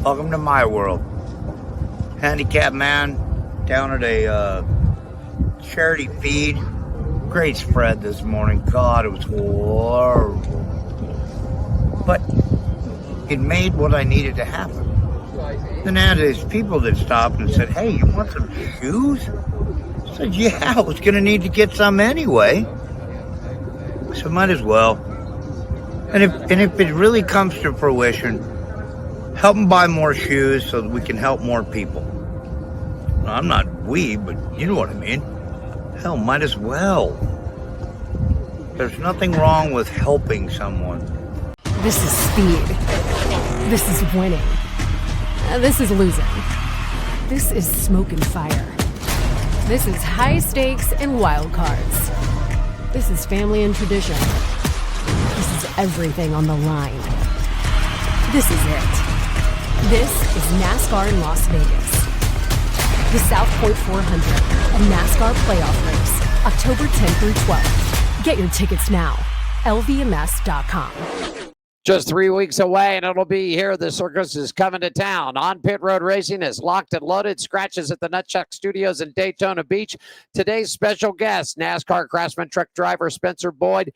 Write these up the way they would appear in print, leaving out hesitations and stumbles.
Welcome to my world. Handicapped man down at a charity feed. Great spread this morning. God, it was horrible. But it made what I needed to happen. Then I had these people that stopped and said, "Hey, you want some shoes?" I said, "Yeah, I was going to need to get some anyway. So might as well." And if it really comes to fruition, help them buy more shoes so that we can help more people. Now, I'm not but you know what I mean. Hell, might as well. There's nothing wrong with helping someone. This is speed. This is winning. This is losing. This is smoke and fire. This is high stakes and wild cards. This is family and tradition. This is everything on the line. This is it. This is NASCAR in Las Vegas. The South Point 400, a NASCAR playoff race, October 10th through 12th. Get your tickets now. LVMS.com. Just 3 weeks away, and it'll be here. The circus is coming to town. On Pit Road Racing is locked and loaded. Skratches at the Nutchuck Studios in Daytona Beach. Today's special guest, NASCAR Craftsman truck driver Spencer Boyd,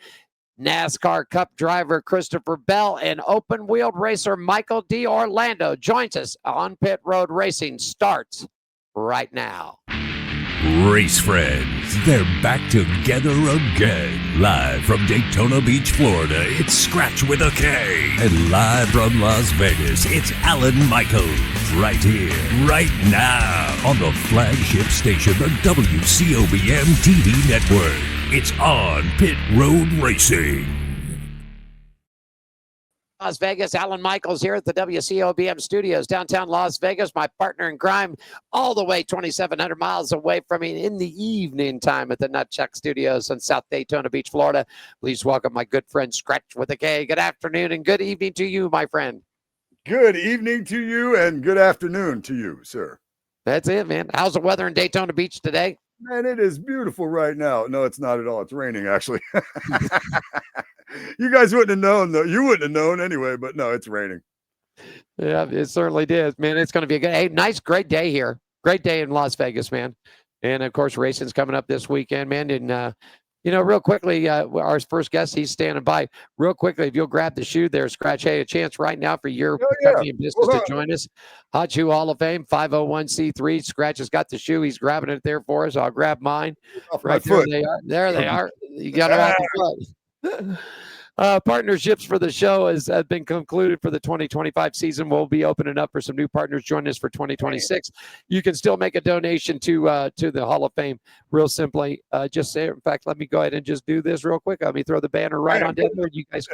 NASCAR Cup driver Christopher Bell, and open-wheeled racer Michael D. Orlando joins us on Pit Road Racing. Starts right now. Race friends, they're back together again. Live from Daytona Beach, Florida, it's Skratch with a K. And live from Las Vegas, it's Alan Michaels. Right here, right now, on the flagship station, the WCOBM TV network. It's on Pit Road Racing. Las Vegas, Alan Michaels here at the WCOBM studios, downtown Las Vegas. My partner in crime, all the way 2,700 miles away from me in the evening time at the Nutchuck Studios in South Daytona Beach, Florida. Please welcome my good friend Skratch with a K. Good afternoon and good evening to you, my friend. Good evening to you and good afternoon to you, sir. That's it, man. How's the weather in Daytona Beach today? Man, it is beautiful right now. No, it's not at all. It's raining, actually. You guys wouldn't have known, though. You wouldn't have known anyway, but no, it's raining. Yeah, it certainly did, man. It's going to be a good, hey, nice, great day here. Great day in Las Vegas, man. And, of course, racing's coming up this weekend, man. And, real quickly, our first guest, he's standing by. Real quickly, if you'll grab the shoe there, Skratch. Hey, a chance right now for your company and business to join us. Hot Shoe Hall of Fame, 501c3. Skratch has got the shoe. He's grabbing it there for us. I'll grab mine. Right there they are. There they are. You got them off the foot. Partnerships for the show has been concluded for the 2025 season. We'll be opening up for some new partners. Join us for 2026. You can still make a donation to the Hall of Fame real simply. Just say, in fact, let me go ahead and just do this real quick. Let me throw the banner right on down there. You guys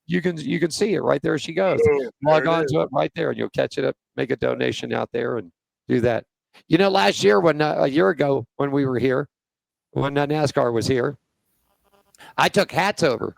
you can see it right there. She goes. Log on to it right there, and you'll catch it up. Make a donation out there and do that. You know, last year when a year ago when we were here, when NASCAR was here, I took hats over.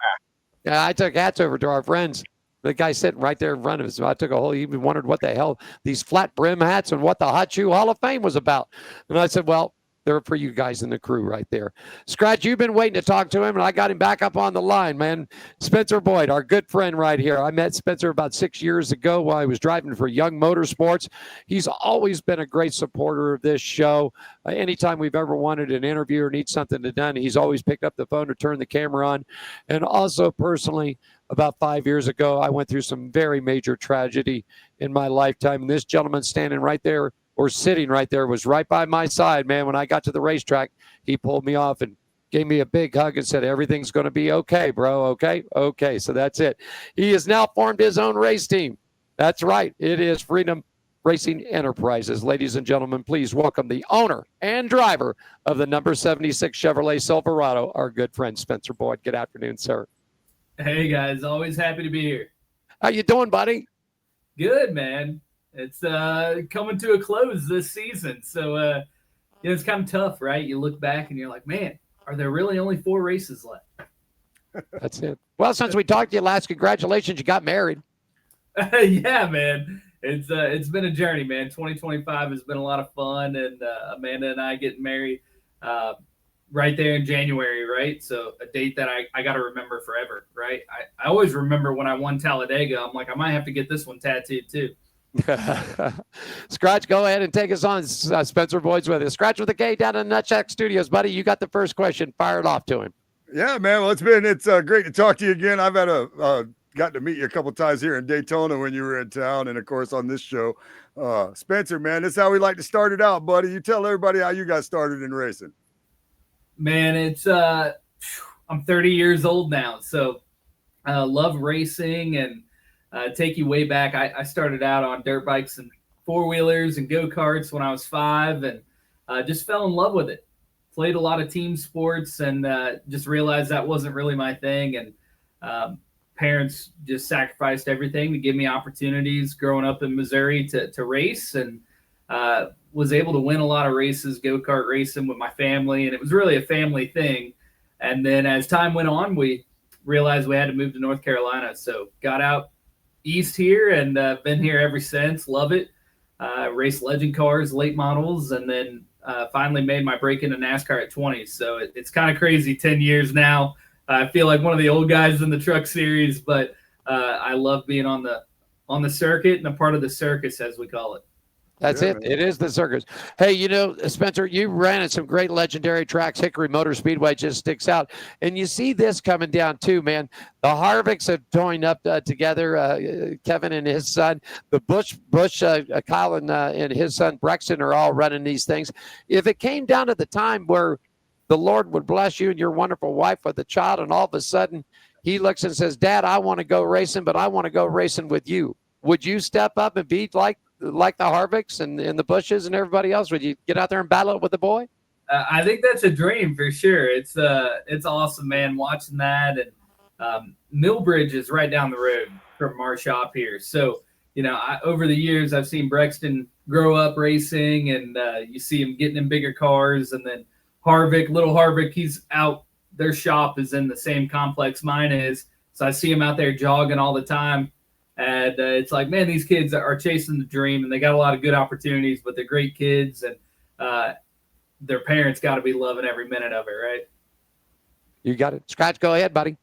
I took hats over to our friends. The guy sitting right there in front of us. I took he even wondered what the hell these flat brim hats and what the Hot Shoe Hall of Fame was about. And I said, well, they're for you guys in the crew right there. Skratch, you've been waiting to talk to him, and I got him back up on the line, man. Spencer Boyd, our good friend right here. I met Spencer about 6 years ago while I was driving for Young Motorsports. He's always been a great supporter of this show. Anytime we've ever wanted an interview or need something done, he's always picked up the phone or turned the camera on. And also personally, about 5 years ago, I went through some very major tragedy in my lifetime. And this gentleman standing right there, or sitting right there, was right by my side, man. When I got to the racetrack, he pulled me off and gave me a big hug and said, everything's going to be okay, bro. Okay. So that's it. He has now formed his own race team. That's right. It is Freedom Racing Enterprises. Ladies and gentlemen, please welcome the owner and driver of the number 76 Chevrolet Silverado, our good friend Spencer Boyd. Good afternoon, sir. Hey, guys. Always happy to be here. How you doing, buddy? Good, man. It's coming to a close this season. So, it's kind of tough, right? You look back and you're like, man, are there really only 4 races left? That's it. Well, since we talked to you last, congratulations. You got married. Yeah, man. It's been a journey, man. 2025 has been a lot of fun. And Amanda and I getting married right there in January, right? So a date that I got to remember forever, right? I always remember when I won Talladega. I'm like, I might have to get this one tattooed too. Skratch, go ahead and take us on. Spencer Boyd's with us. Skratch with a K down in the Nutsack Studios, buddy. You got the first question. Fire it off to him. Yeah, man. Well, it's great to talk to you again. I've had got to meet you a couple times here in Daytona when you were in town, and of course on this show. Spencer, man, this is how we like to start it out, buddy. You tell everybody how you got started in racing. Man, it's I'm 30 years old now, so love racing and take you way back. I started out on dirt bikes and four-wheelers and go-karts when I was 5, and just fell in love with it. Played a lot of team sports and just realized that wasn't really my thing. And parents just sacrificed everything to give me opportunities growing up in Missouri to race, and was able to win a lot of races, go-kart racing with my family. And it was really a family thing. And then as time went on, we realized we had to move to North Carolina. So got out east here and been here ever since. Love it. Raced legend cars, late models, and then finally made my break into NASCAR at 20. So it's kind of crazy, 10 years now. I feel like one of the old guys in the truck series, but I love being on the circuit and a part of the circus, as we call it. That's it. It is the circus. Hey, Spencer, you ran at some great legendary tracks. Hickory Motor Speedway just sticks out. And you see this coming down too, man. The Harvicks have joined up together. Kevin and his son, the Bush Kyle and his son Brexton are all running these things. If it came down to the time where the Lord would bless you and your wonderful wife with a child, and all of a sudden he looks and says, Dad, I want to go racing, but I want to go racing with you. Would you step up and be like the Harvicks and the Bushes and everybody else? Would you get out there and battle it with the boy? I think that's a dream for sure. It's awesome, man, watching that. And Millbridge is right down the road from our shop here. So, over the years, I've seen Brexton grow up racing, and you see him getting in bigger cars. And then little Harvick, he's out. Their shop is in the same complex mine is. So I see him out there jogging all the time. And it's like, man, these kids are chasing the dream, and they got a lot of good opportunities, but they're great kids, and their parents got to be loving every minute of it, right? You got it. Skratch, go ahead, buddy.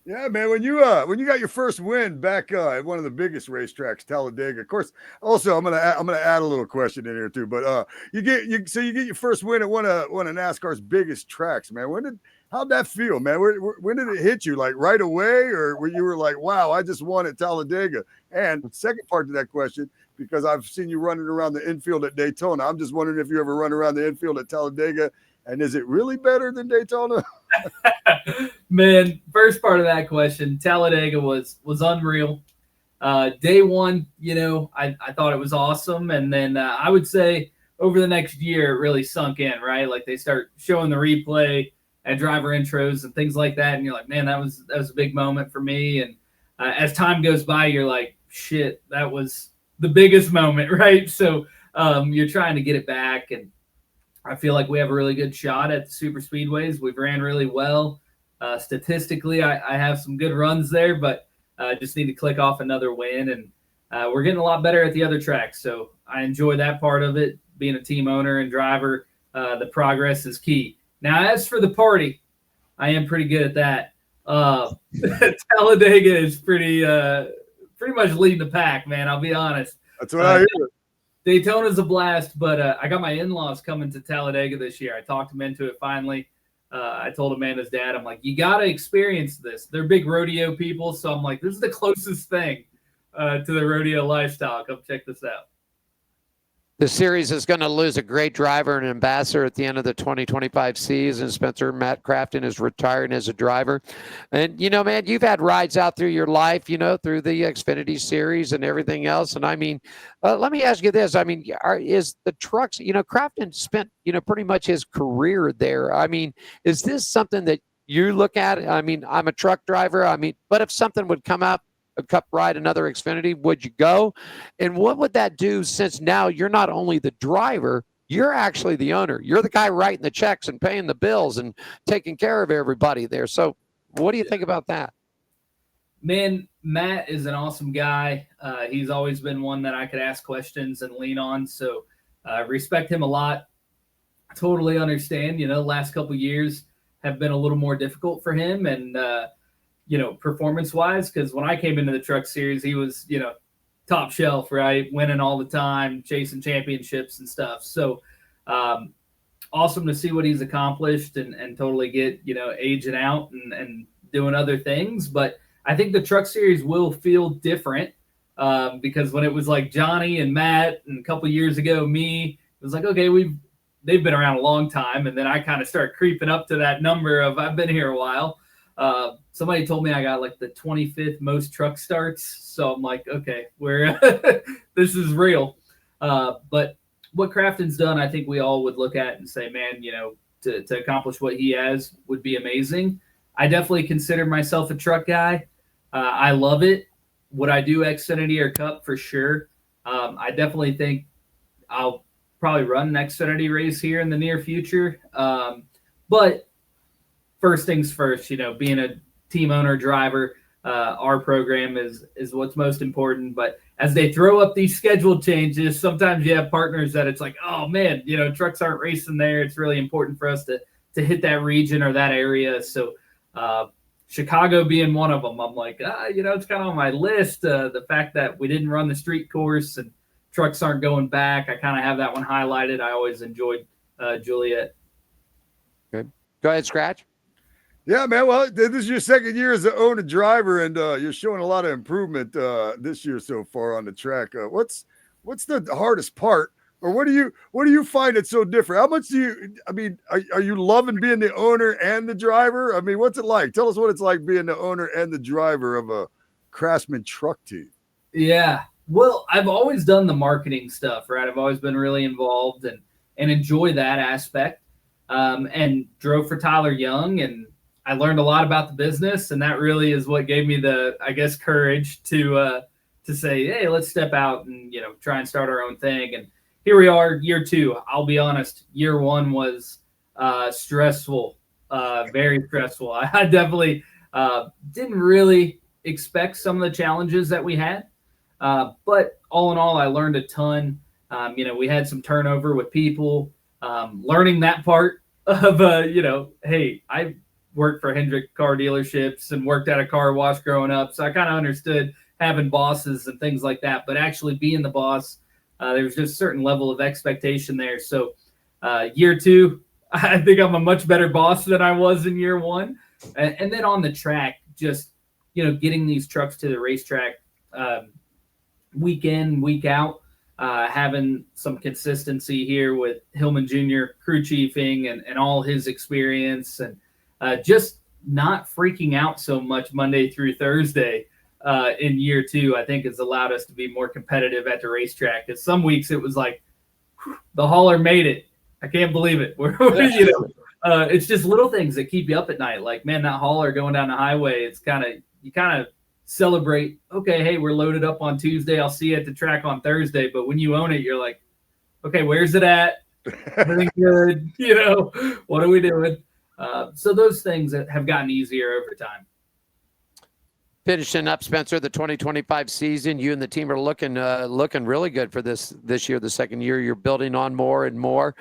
Yeah, man. When you got your first win back at one of the biggest racetracks, Talladega. Of course, also I'm gonna add a little question in here too. But you get your first win at one of NASCAR's biggest tracks, man. How'd that feel, man? When did it hit you? Like right away, or when you were like, wow, I just won at Talladega? And second part to that question, because I've seen you running around the infield at Daytona, I'm just wondering if you ever run around the infield at Talladega, and is it really better than Daytona? Man, first part of that question, Talladega was unreal. Day one, I thought it was awesome. And then I would say over the next year, it really sunk in, right? Like they start showing the replay and driver intros and things like that. And you're like, man, that was a big moment for me. And as time goes by, you're like, shit, that was the biggest moment, right? So you're trying to get it back. And I feel like we have a really good shot at the super speedways. We've ran really well. Statistically, I have some good runs there, but just need to click off another win. And we're getting a lot better at the other tracks. So I enjoy that part of it. Being a team owner and driver, the progress is key. Now, as for the party, I am pretty good at that. Talladega is pretty much leading the pack, man. I'll be honest. That's what I hear. Daytona's a blast, but I got my in-laws coming to Talladega this year. I talked them into it finally. I told Amanda's dad, I'm like, you got to experience this. They're big rodeo people, so I'm like, this is the closest thing to the rodeo lifestyle. Come check this out. The series is going to lose a great driver and ambassador at the end of the 2025 season. Spencer Matt Crafton is retiring as a driver. And, man, you've had rides out through your life, through the Xfinity series and everything else. And, I mean, let me ask you this. I mean, is the trucks, Crafton spent, pretty much his career there. I mean, is this something that you look at? I mean, I'm a truck driver. But if something would come up, a Cup ride, another Xfinity, would you go? And what would that do, since now you're not only the driver, you're actually the owner. You're the guy writing the checks and paying the bills and taking care of everybody there. So what do you think about that? Man, Matt is an awesome guy. He's always been one that I could ask questions and lean on. So respect him a lot. Totally understand, last couple of years have been a little more difficult for him. And, performance-wise, because when I came into the truck series, he was, top shelf, right? Winning all the time, chasing championships and stuff. So awesome to see what he's accomplished and totally get, aging out and doing other things. But I think the truck series will feel different because when it was like Johnny and Matt and a couple years ago, me, it was like, okay, they've been around a long time. And then I kind of start creeping up to that number of I've been here a while. Somebody told me I got like the 25th most truck starts. So I'm like, okay, this is real. But what Crafton's done, I think we all would look at and say, man, to accomplish what he has would be amazing. I definitely consider myself a truck guy. I love it. Would I do Xfinity or Cup for sure? I definitely think I'll probably run an Xfinity race here in the near future. But first things first, being a team owner driver, our program is what's most important. But as they throw up these schedule changes, sometimes you have partners that it's like, oh man, trucks aren't racing there. It's really important for us to hit that region or that area. So Chicago being one of them, I'm like, it's kind of on my list. The fact that we didn't run the street course and trucks aren't going back, I kind of have that one highlighted. I always enjoyed Juliet. Good. Go ahead, Skratch. Yeah, man. Well, this is your second year as an owner driver, and you're showing a lot of improvement this year so far on the track. What's the hardest part, or what do you find it so different? How much are you loving being the owner and the driver? I mean, what's it like? Tell us what it's like being the owner and the driver of a Craftsman truck team. Yeah. Well, I've always done the marketing stuff, right? I've always been really involved and enjoy that aspect. And drove for Tyler Young, and I learned a lot about the business, and that really is what gave me the, I guess, courage to say, hey, let's step out and, try and start our own thing. And here we are, year 2. I'll be honest, year 1 was stressful, very stressful. I definitely didn't really expect some of the challenges that we had. But all in all, I learned a ton. We had some turnover with people, learning that part of, hey, I worked for Hendrick car dealerships and worked at a car wash growing up. So I kind of understood having bosses and things like that, but actually being the boss, there was just a certain level of expectation there. So year 2, I think I'm a much better boss than I was in year 1. And then on the track, just, getting these trucks to the racetrack week in, week out, having some consistency here with Hillman Jr. crew chiefing and all his experience, and just not freaking out so much Monday through Thursday in year 2, I think has allowed us to be more competitive at the racetrack. Because some weeks it was like, the hauler made it. I can't believe it. It's just little things that keep you up at night. Like, man, that hauler going down the highway, you kind of celebrate, okay, hey, we're loaded up on Tuesday. I'll see you at the track on Thursday. But when you own it, you're like, okay, where's it at? Everything good? What are we doing? So those things that have gotten easier over time. Finishing up, Spencer, the 2025 season, you and the team are looking really good for this year, the second year. You're building on more and more.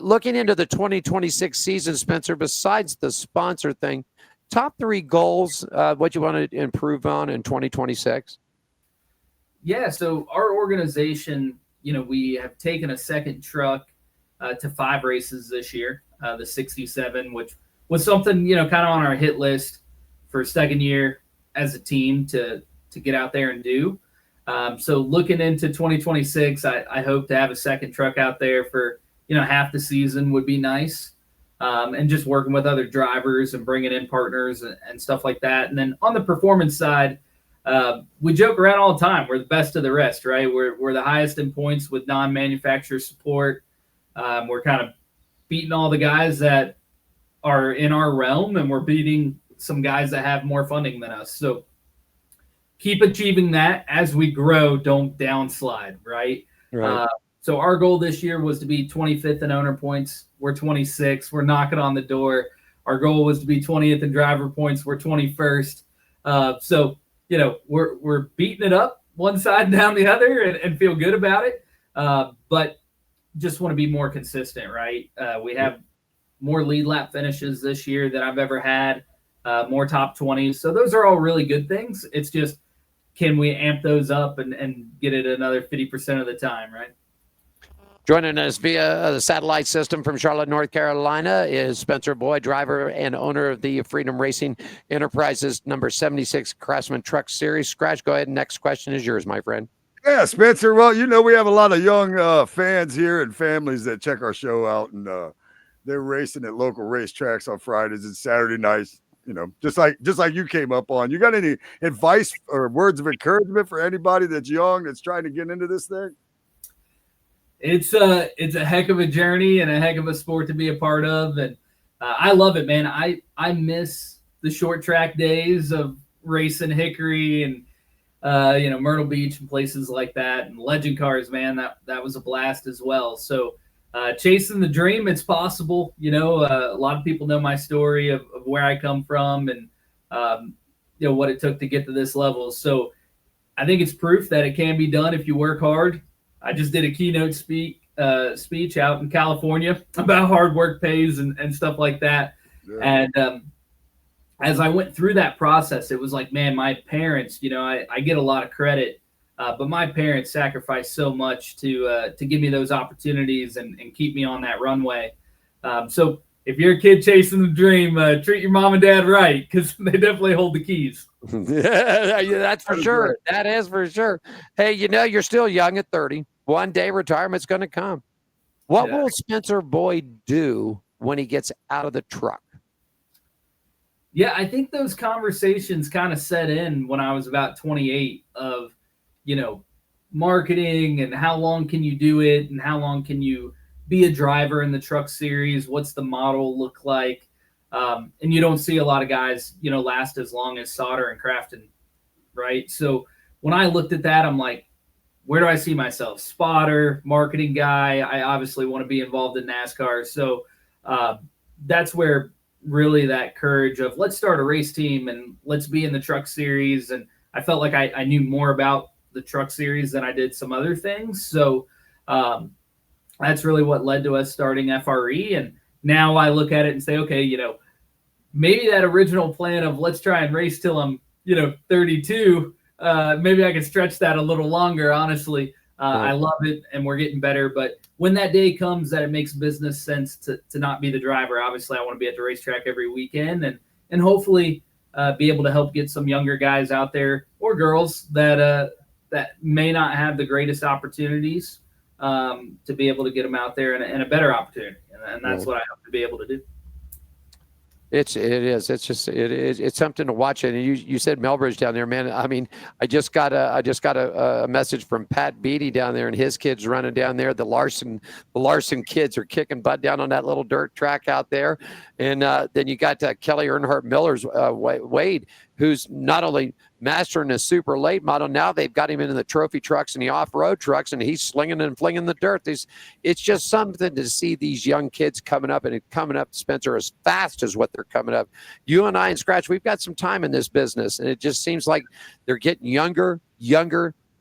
Looking into the 2026 season, Spencer, besides the sponsor thing, top 3 goals, what you want to improve on in 2026? Yeah, so our organization, we have taken a second truck to 5 races this year, the 67, which was something, kind of on our hit list for second year as a team to get out there and do. So looking into 2026, I hope to have a second truck out there for, half the season would be nice. And just working with other drivers and bringing in partners and stuff like that. And then on the performance side, we joke around all the time. We're the best of the rest, right? We're the highest in points with non-manufacturer support. We're kind of beating all the guys that are in our realm, and we're beating some guys that have more funding than us. So keep achieving that as we grow. Don't downslide, right? Right. So our goal this year was to be 25th in owner points. We're 26. We're knocking on the door. Our goal was to be 20th in driver points. We're 21st. So, we're beating it up one side and down the other and feel good about it. But just want to be more consistent, right? We have more lead lap finishes this year than I've ever had, more top 20s. So those are all really good things. It's just can we amp those up and get it another 50% of the time, right? Joining us via the satellite system from Charlotte, North Carolina, is Spencer Boyd, driver and owner of the Freedom Racing Enterprises number 76 Craftsman Truck Series. Skratch, go ahead. Next question is yours, my friend. Yeah, Spencer. Well, we have a lot of young fans here and families that check our show out, and they're racing at local racetracks on Fridays and Saturday nights. Just like you came up on. You got any advice or words of encouragement for anybody that's young that's trying to get into this thing? It's a heck of a journey and a heck of a sport to be a part of, and I love it, man. I miss the short track days of racing Hickory and Myrtle Beach and places like that, and legend cars, man. That was a blast as well. So chasing the dream, it's possible. A lot of people know my story of where I come from and what it took to get to this level. So I think it's proof that it can be done if you work hard. I just did a keynote speech out in California about hard work pays and stuff like that. Yeah. And as I went through that process, it was like, man, my parents, I get a lot of credit, but my parents sacrificed so much to give me those opportunities and keep me on that runway. So if you're a kid chasing the dream, treat your mom and dad right, because they definitely hold the keys. Yeah, that's for sure. That is for sure. Hey, you're still young at 30. One day retirement's going to come. What will Spencer Boyd do when he gets out of the truck? Yeah, I think those conversations kind of set in when I was about 28 of, marketing and how long can you do it and how long can you be a driver in the truck series? What's the model look like? And you don't see a lot of guys, last as long as Sauter and Crafton, right? So when I looked at that, I'm like, where do I see myself? Spotter, marketing guy. I obviously want to be involved in NASCAR. So that's where really that courage of let's start a race team and let's be in the truck series. And I felt like I knew more about the truck series than I did some other things. So that's really what led to us starting FRE. And now I look at it and say, okay, maybe that original plan of let's try and race till I'm, 32, maybe I could stretch that a little longer, honestly. I love it, and we're getting better. But when that day comes that it makes business sense to not be the driver, obviously I want to be at the racetrack every weekend and hopefully be able to help get some younger guys out there or girls that may not have the greatest opportunities to be able to get them out there and a better opportunity. And that's what I hope to be able to do. It is. It's something to watch. And you said Melbridge down there, man. I mean, I just got a message from Pat Beatty down there, and his kids running down there. The Larson kids are kicking butt down on that little dirt track out there. And then you got Kelly Earnhardt Miller's Wade, who's not only mastering a super late model, now they've got him into the trophy trucks and the off-road trucks, and he's slinging and flinging the dirt. It's just something to see these young kids coming up, Spencer, as fast as what they're coming up. You and I and Skratch, we've got some time in this business, and it just seems like they're getting younger,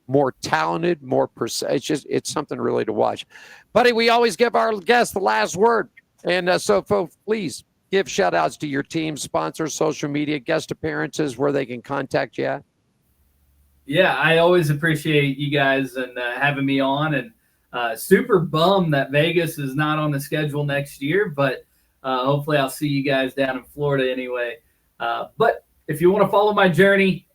more talented, more precise. It's something really to watch. Buddy, we always give our guests the last word. And so folks, please give shout outs to your team, sponsors, social media, guest appearances, where they can contact you at. Yeah, I always appreciate you guys and having me on, and super bummed that Vegas is not on the schedule next year, but hopefully I'll see you guys down in Florida anyway. But if you want to follow my journey,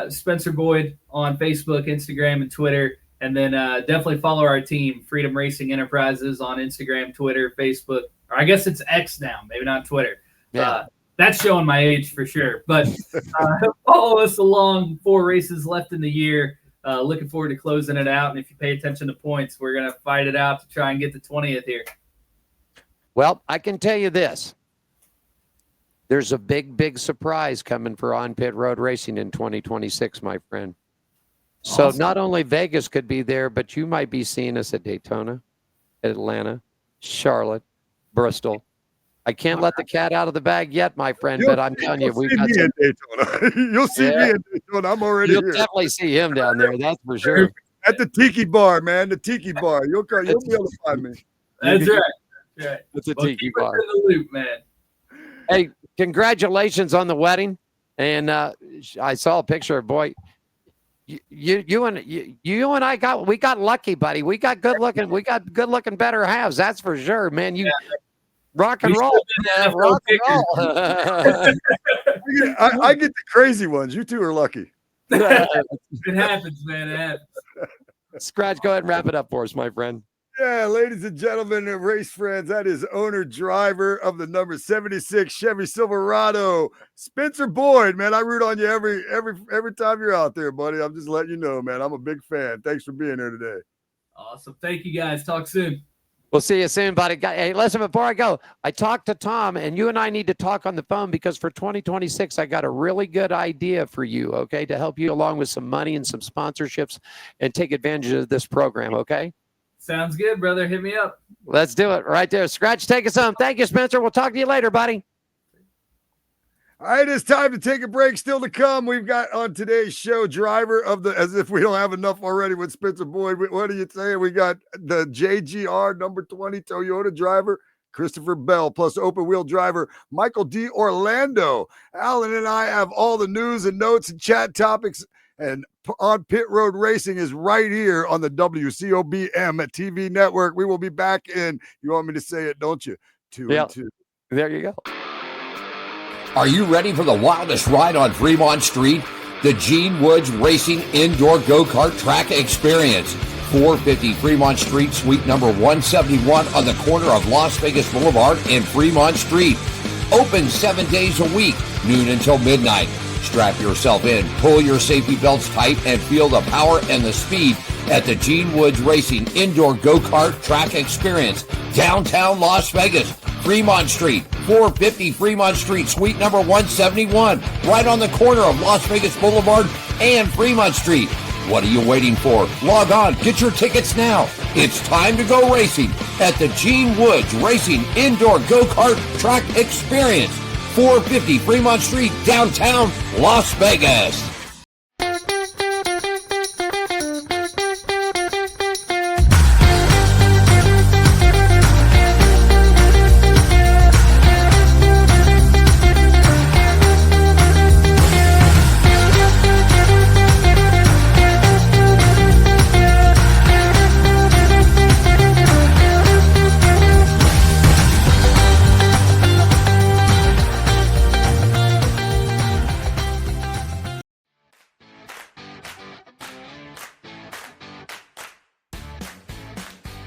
Spencer Boyd on Facebook, Instagram, and Twitter, and then definitely follow our team, Freedom Racing Enterprises, on Instagram, Twitter, Facebook, or I guess it's X now, maybe not Twitter. Yeah. That's showing my age for sure. But follow us along. 4 races left in the year. Looking forward to closing it out. And if you pay attention to points, we're going to fight it out to try and get the 20th here. Well, I can tell you this. There's a big surprise coming for On Pit Road Racing in 2026, my friend. So awesome. Not only Vegas could be there, but you might be seeing us at Daytona, Atlanta, Charlotte, Bristol. I can't let the cat out of the bag yet, my friend, but I'm telling you, we've got some... Daytona. You'll see me in Daytona. I'm already here. You'll definitely see him down there, that's for sure. At the Tiki Bar, man, the Tiki Bar. You'll be able to find me. That's right. It's a Tiki Bar. In the loop, man. Hey, congratulations on the wedding. And I saw a picture of, boy, You and I got lucky, buddy. We got good looking better halves. That's for sure, man. You rock and roll, rock and roll. I get the crazy ones. You two are lucky. It happens, man. It happens. Skratch, go ahead and wrap it up for us, my friend. Yeah, ladies and gentlemen, race friends, that is owner driver of the number 76 Chevy Silverado, Spencer Boyd. Man, I root on you every time you're out there, buddy. I'm just letting you know, man. I'm a big fan. Thanks for being here today. Awesome. Thank you, guys. Talk soon. We'll see you soon, buddy. Hey, listen, before I go, I talked to Tom, and you and I need to talk on the phone because for 2026, I got a really good idea for you, okay, to help you along with some money and some sponsorships and take advantage of this program, okay? Sounds good, brother. Hit me up. Let's do it right there. Skratch, take us home. Thank you, Spencer. We'll talk to you later, buddy. All right, it's time to take a break. Still to come, we've got on today's show driver of the, as if we don't have enough already with Spencer Boyd. What are you saying? We got the JGR number 20 Toyota driver, Christopher Bell, plus open wheel driver, Michael D. Orlando. Alan and I have all the news and notes and chat topics, and on Pit Road Racing is right here on the WCOBM TV network. We will be back in, you want me to say it, don't you? 2 and 2. There you go. Are you ready for the wildest ride on Fremont Street? The Gene Woods Racing Indoor Go-Kart Track Experience. 450 Fremont Street, suite number 171 on the corner of Las Vegas Boulevard and Fremont Street. Open 7 days a week, noon until midnight. Strap yourself in, pull your safety belts tight, and feel the power and the speed at the Gene Woods Racing Indoor Go-Kart Track Experience. Downtown Las Vegas, Fremont Street, 450 Fremont Street, suite number 171, right on the corner of Las Vegas Boulevard and Fremont Street. What are you waiting for? Log on, get your tickets now. It's time to go racing at the Gene Woods Racing Indoor Go-Kart Track Experience, 450 Fremont Street, downtown Las Vegas.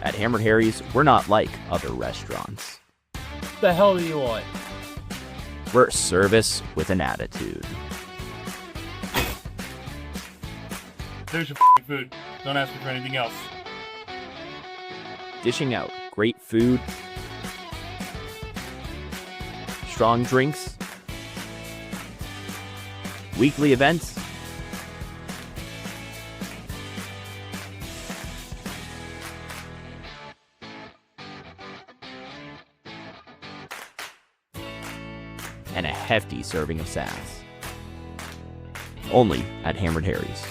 At Hammered Harry's, we're not like other restaurants. The hell do you want? We're service with an attitude. There's your food. Don't ask me for anything else. Dishing out great food, strong drinks, weekly events, and a hefty serving of sass. Only at Hammered Harry's.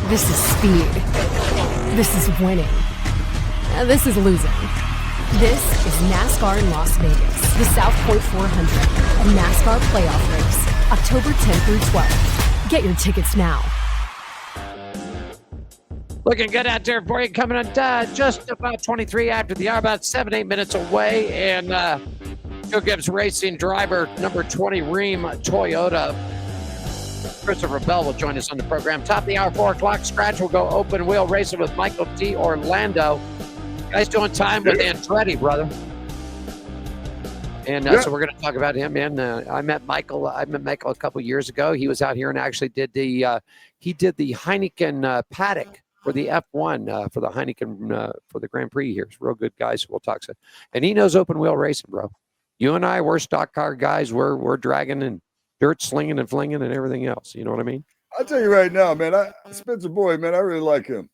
This is speed. This is winning. This is losing. This is NASCAR in Las Vegas, the South Point 400, a NASCAR playoff race, October 10th through 12th. Get your tickets now. Looking good out there for you. Coming on just about 23 after the hour, about 7-8 minutes away. And Joe Gibbs Racing driver number 20 Ream Toyota, Christopher Bell, will join us on the program. Top of the hour, 4 o'clock. Skratch will go open wheel racing with Michael D. Orlando. Guys doing time with Andretti, brother. And so we're going to talk about him, man. I met Michael a couple years ago. He was out here and actually did the Heineken paddock for the F1 for the Heineken for the Grand Prix here. He's a real good guy, so we'll talk to him. And he knows open wheel racing, bro. You and I, we're stock car guys. We're dragging and dirt slinging and flinging and everything else. You know what I mean? I'll tell you right now, man, Spencer Boyd, man, I really like him.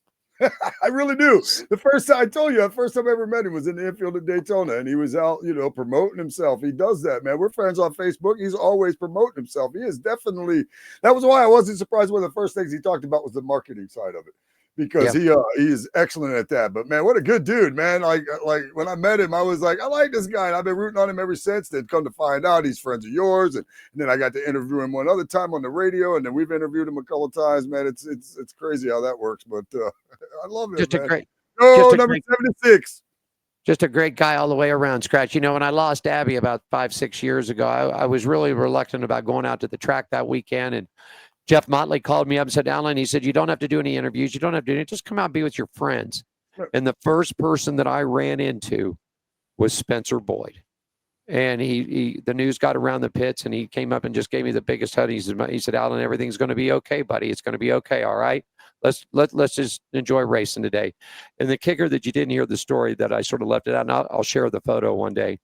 I really do. The first time I ever met him was in the infield at Daytona, and he was out, promoting himself. He does that, man. We're friends on Facebook. He's always promoting himself. He is definitely, that was why I wasn't surprised when the first things he talked about was the marketing side of it. because he is excellent at that. But man, what a good dude, man. Like when I met him, I was like, I like this guy, and I've been rooting on him ever since. Then come to find out he's friends of yours, and then I got to interview him one other time on the radio, and then we've interviewed him a couple of times, man. It's crazy how that works, but I love him, Just man. a great, Number 76. just a great guy all the way around, Skratch. You know, when I lost Abby about 5-6 years ago, I was really reluctant about going out to the track that weekend. And Jeff Motley called me up and said, Alan, he said, you don't have to do any interviews. You don't have to do anything. Just come out and be with your friends. And the first person that I ran into was Spencer Boyd. And he the news got around the pits, and he came up and just gave me the biggest hug. He said, Alan, everything's going to be okay, buddy. It's going to be okay. All right. Let's just enjoy racing today. And the kicker that you didn't hear the story that I sort of left it out, and I'll share the photo one day.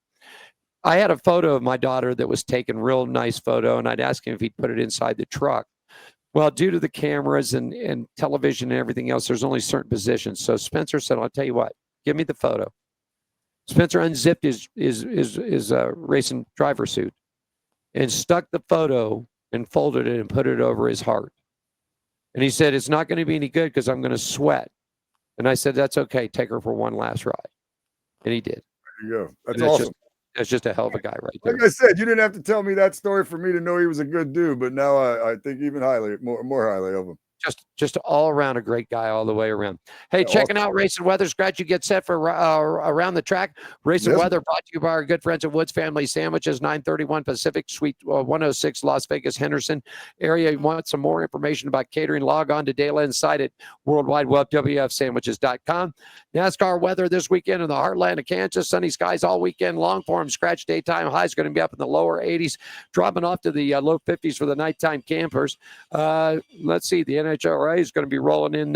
I had a photo of my daughter that was taken, real nice photo, and I'd ask him if he'd put it inside the truck. Well, due to the cameras and television and everything else, there's only certain positions. So Spencer said, I'll tell you what, give me the photo. Spencer unzipped his racing driver suit and stuck the photo and folded it and put it over his heart. And he said, it's not going to be any good because I'm going to sweat. And I said, that's okay. Take her for one last ride. And he did. There you go. That's awesome. That's just a hell of a guy right there. Like I said, you didn't have to tell me that story for me to know he was a good dude, but now I think even more highly of him. Just all around a great guy all the way around. Hey, checking out Race and Weather. Skratch, you get set for around the track. Race and Weather brought to you by our good friends at Woods Family Sandwiches, 931 Pacific, Suite 106, Las Vegas, Henderson area. You want some more information about catering? Log on to Dayla Insight at worldwidewebwfsandwiches.com. NASCAR weather this weekend in the heartland of Kansas. Sunny skies all weekend long for them. Skratch daytime highs going to be up in the lower 80s, dropping off to the low 50s for the nighttime campers. Let's see, the NHRA is going to be rolling in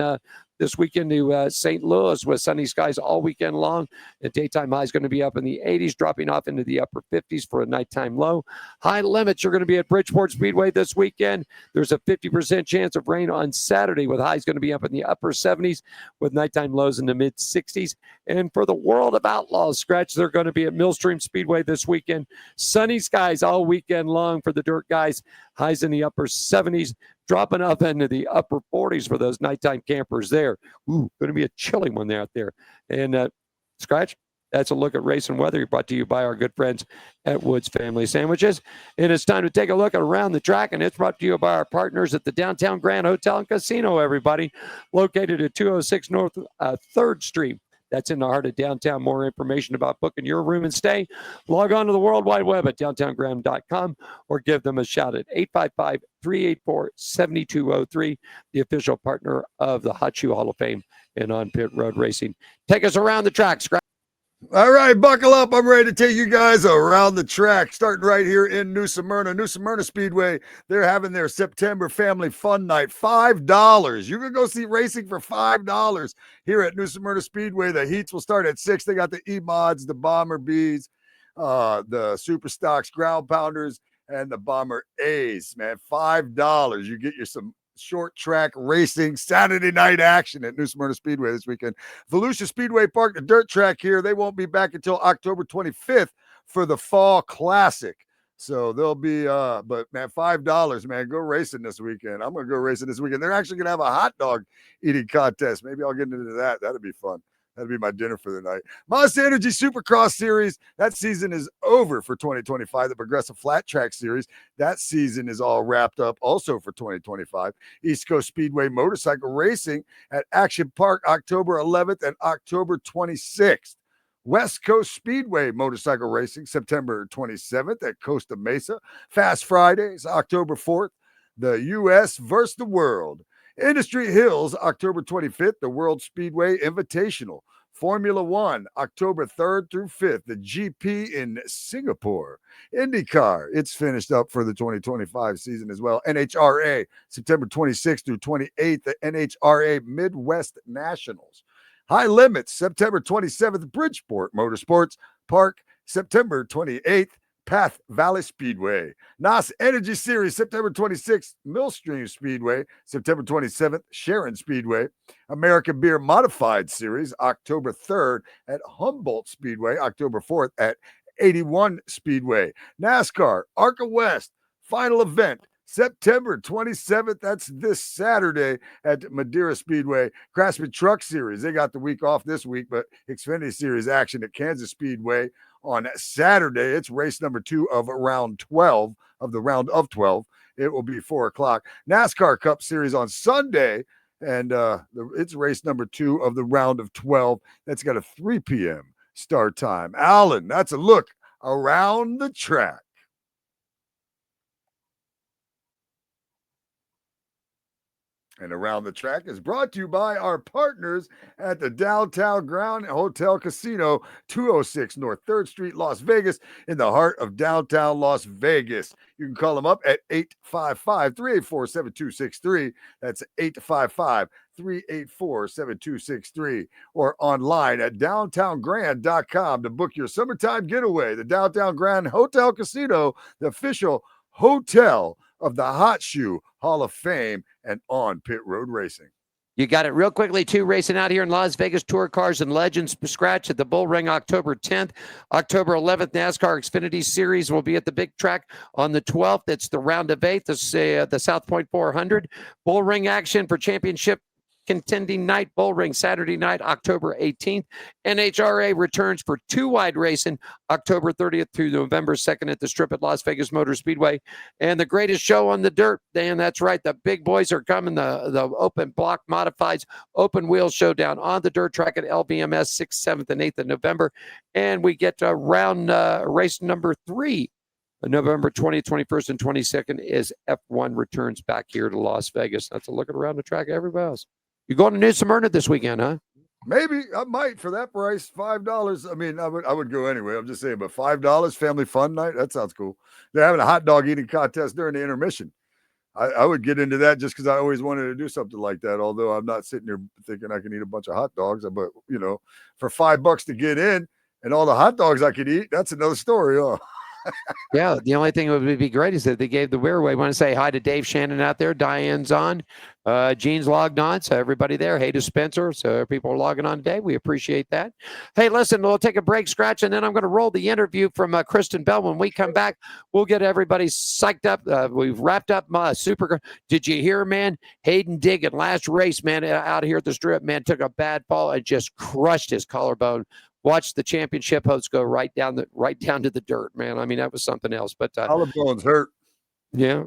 this weekend to St. Louis with sunny skies all weekend long. The daytime high is going to be up in the 80s, dropping off into the upper 50s for a nighttime low. High limits are going to be at Bridgeport Speedway this weekend. There's a 50% chance of rain on Saturday, with highs going to be up in the upper 70s with nighttime lows in the mid 60s. And for the World of Outlaws, Skratch, they're going to be at Millstream Speedway this weekend. Sunny skies all weekend long for the dirt guys. Highs in the upper 70s, dropping up into the upper 40s for those nighttime campers there. Ooh, going to be a chilly one out there. And Skratch, that's a look at race and weather brought to you by our good friends at Woods Family Sandwiches. And it's time to take a look at around the track, and it's brought to you by our partners at the Downtown Grand Hotel and Casino, everybody, located at 206 North 3rd Street. That's in the heart of downtown. More information about booking your room and stay, log on to the World Wide Web at downtowngraham.com or give them a shout at 855-384-7203, the official partner of the Hot Shoe Hall of Fame and On Pit Road Racing. Take us around the track, Skratch. All right, buckle up. I'm ready to take you guys around the track, starting right here in New Smyrna. New Smyrna Speedway, they're having their September Family Fun Night. $5. You can go see racing for $5 here at New Smyrna Speedway. The heats will start at 6. They got the E-Mods, the Bomber Bs, the Super Stocks, Ground Pounders, and the Bomber A's, man. $5. You get you some short track racing Saturday night action at New Smyrna Speedway this weekend. Volusia Speedway Park, the dirt track here, they won't be back until October 25th for the Fall Classic. So they'll be but man, $5, man. Go racing this weekend. I'm gonna go racing this weekend. They're actually gonna have a hot dog eating contest. Maybe I'll get into that. That'd be fun. That'd be my dinner for the night. Monster Energy Supercross Series, that season is over for 2025. The Progressive Flat Track Series, that season is all wrapped up also for 2025. East Coast Speedway Motorcycle Racing at Action Park, October 11th and October 26th. West Coast Speedway Motorcycle Racing, September 27th at Costa Mesa. Fast Fridays, October 4th. The U.S. versus the world. Industry Hills, October 25th, the World Speedway Invitational. Formula One, October 3rd through 5th, the GP in Singapore. IndyCar, it's finished up for the 2025 season as well. NHRA, September 26th through 28th, the NHRA Midwest Nationals. High Limits, September 27th, Bridgeport Motorsports Park, September 28th, Path Valley Speedway. NOS Energy Series, September 26th, Millstream Speedway. September 27th, Sharon Speedway. American Beer Modified Series, October 3rd at Humboldt Speedway. October 4th at 81 Speedway. NASCAR, ARCA West, final event, September 27th, that's this Saturday at Madeira Speedway. Craftsman Truck Series, they got the week off this week, but Xfinity Series action at Kansas Speedway on Saturday. It's race number 2 of round 12 of the round of 12. It will be 4 o'clock. NASCAR Cup Series on Sunday, and it's race number 2 of the round of 12. That's got a 3 p.m. start time. Allen, that's a look around the track. And Around the Track is brought to you by our partners at the Downtown Grand Hotel Casino, 206 North 3rd Street, Las Vegas, in the heart of downtown Las Vegas. You can call them up at 855-384-7263. That's 855-384-7263. Or online at downtowngrand.com to book your summertime getaway. The Downtown Grand Hotel Casino, the official hotel of the Hot Shoe Hall of Fame and on pit road racing. You got it real quickly, too. Racing out here in Las Vegas, Tour Cars and Legends Scratch at the Bull Ring October 10th. October 11th, NASCAR Xfinity Series will be at the big track on the 12th. It's the round of 8, the South Point 400. Bull Ring action for championship contending night. Bull Ring Saturday night, October 18th. NHRA returns for 2-wide racing October 30th through November 2nd at the Strip at Las Vegas Motor Speedway. And the greatest show on the dirt, Dan, that's right. The big boys are coming. The open block modifieds, open wheel showdown on the dirt track at LBMS 6th, 7th, and 8th of November. And we get to round race number 3. November 20th, 21st, and 22nd is F1 returns back here to Las Vegas. That's a look around the track, everybody else. You're going to New Smyrna this weekend, huh? Maybe I might for that price, $5. I mean, I would go anyway. I'm just saying, but $5 family fun night, that sounds cool. They're having a hot dog eating contest during the intermission. I would get into that just because I always wanted to do something like that. Although I'm not sitting there thinking I can eat a bunch of hot dogs, but for $5 to get in and all the hot dogs I could eat, that's another story. Oh. Yeah, the only thing that would be great is that they gave the wear away. I want to say hi to Dave Shannon out there. Diane's on. Gene's logged on. So everybody there. Hey to Spencer. So people are logging on today. We appreciate that. Hey, listen, we'll take a break, Scratch, and then I'm going to roll the interview from Kristen Bell. When we come back, we'll get everybody psyched up. We've wrapped up Super. Did you hear, man? Hayden Diggin, last race, man, out here at the Strip, man, took a bad fall and just crushed his collarbone. Watch the championship host go right down to the dirt, man. I mean, that was something else. But collarbones hurt. Yeah,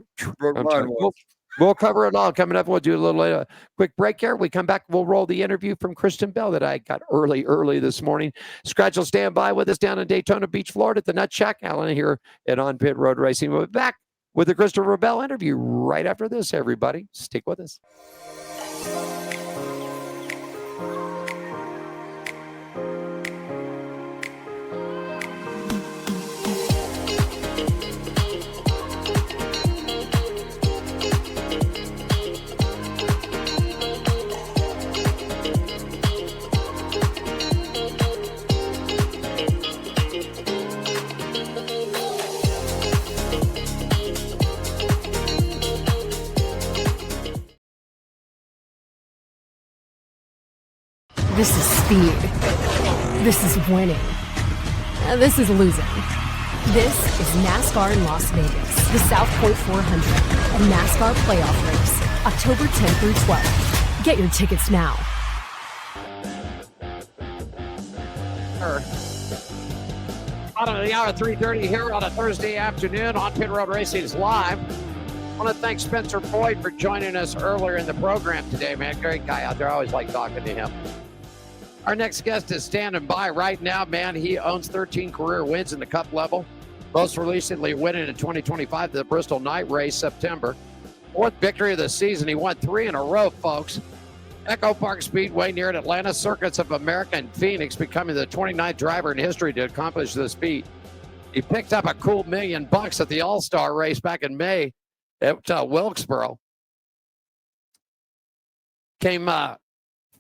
we'll cover it all coming up. We'll do a little quick break here. We come back, we'll roll the interview from Kristen Bell that I got early this morning. Scratch will stand by with us down in Daytona Beach, Florida, at the Nut Shack. Allen here at On Pit Road Racing. We'll be back with the Christopher Bell interview right after this. Everybody, stick with us. This is speed. This is winning. This is losing. This is NASCAR in Las Vegas, the South Point 400, a NASCAR playoff race, October 10th through 12th. Get your tickets now. Out of the hour 3:30 here on a Thursday afternoon on Pit Road Racing is live. I want to thank Spencer Boyd for joining us earlier in the program today, man. Great guy out there. I always like talking to him. Our next guest is standing by right now, man. He owns 13 career wins in the Cup level. Most recently winning in 2025 the Bristol Night Race, September. 4th victory of the season. He won 3 in a row, folks. Echo Park Speedway near Atlanta, Circuits of America, and Phoenix, becoming the 29th driver in history to accomplish this feat. He picked up a cool $1 million at the All-Star race back in May at Wilkesboro. Came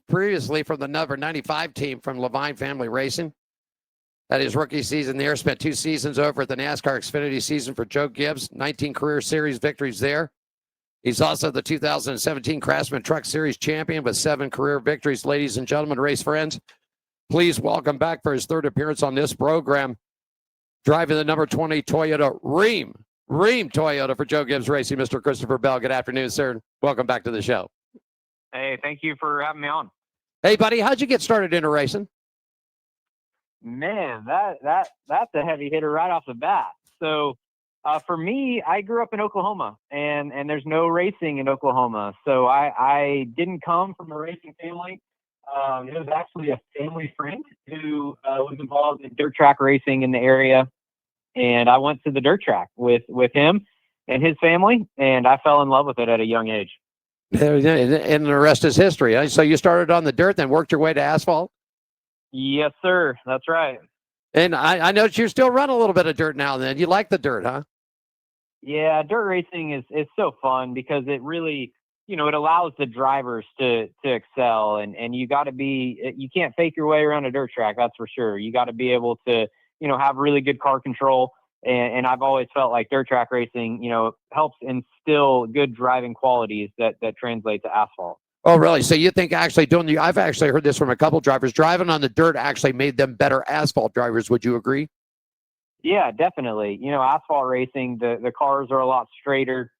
previously from the number 95 team from Levine Family Racing. That his rookie season there. Spent 2 seasons over at the NASCAR Xfinity season for Joe Gibbs. 19 career series victories there. He's also the 2017 Craftsman Truck Series champion with 7 career victories. Ladies and gentlemen, race friends, please welcome back for his 3rd appearance on this program, driving the number 20 Toyota Ream, Ream Toyota for Joe Gibbs Racing, Mr. Christopher Bell. Good afternoon, sir. Welcome back to the show. Hey, thank you for having me on. Hey, buddy, how'd you get started into racing? Man, that's a heavy hitter right off the bat. So, for me, I grew up in Oklahoma, and there's no racing in Oklahoma. So I didn't come from a racing family. It was actually a family friend who was involved in dirt track racing in the area, and I went to the dirt track with him and his family, and I fell in love with it at a young age. And the rest is history. Huh? So you started on the dirt, then worked your way to asphalt? Yes, sir. That's right. And I know you still run a little bit of dirt now and then. You like the dirt, huh? Yeah, dirt racing is so fun because it really, it allows the drivers to excel, and you got to you can't fake your way around a dirt track. That's for sure. You got to be able to, have really good car control. And I've always felt like dirt track racing, helps instill good driving qualities that translate to asphalt. Oh, really? So you think actually I've actually heard this from a couple drivers, driving on the dirt actually made them better asphalt drivers. Would you agree? Yeah, definitely. Asphalt racing, the cars are a lot straighter,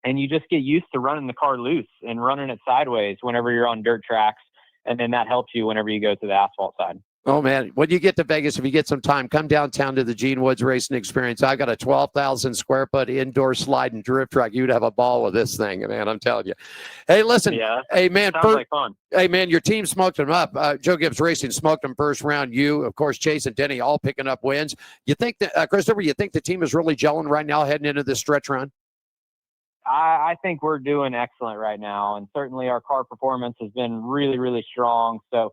and you just get used to running the car loose and running it sideways whenever you're on dirt tracks. And then that helps you whenever you go to the asphalt side. Oh, man. When you get to Vegas, if you get some time, come downtown to the Gene Woods Racing Experience. I've got a 12,000 square foot indoor slide and drift track. You'd have a ball with this thing, man. I'm telling you. Hey, listen. Yeah. Hey, man. Sounds like fun. Hey, man, your team smoked them up. Joe Gibbs Racing smoked them first round. You, of course, Chase and Denny all picking up wins. You think that, Christopher, you think the team is really gelling right now heading into this stretch run? I think we're doing excellent right now. And certainly our car performance has been really, really strong. So,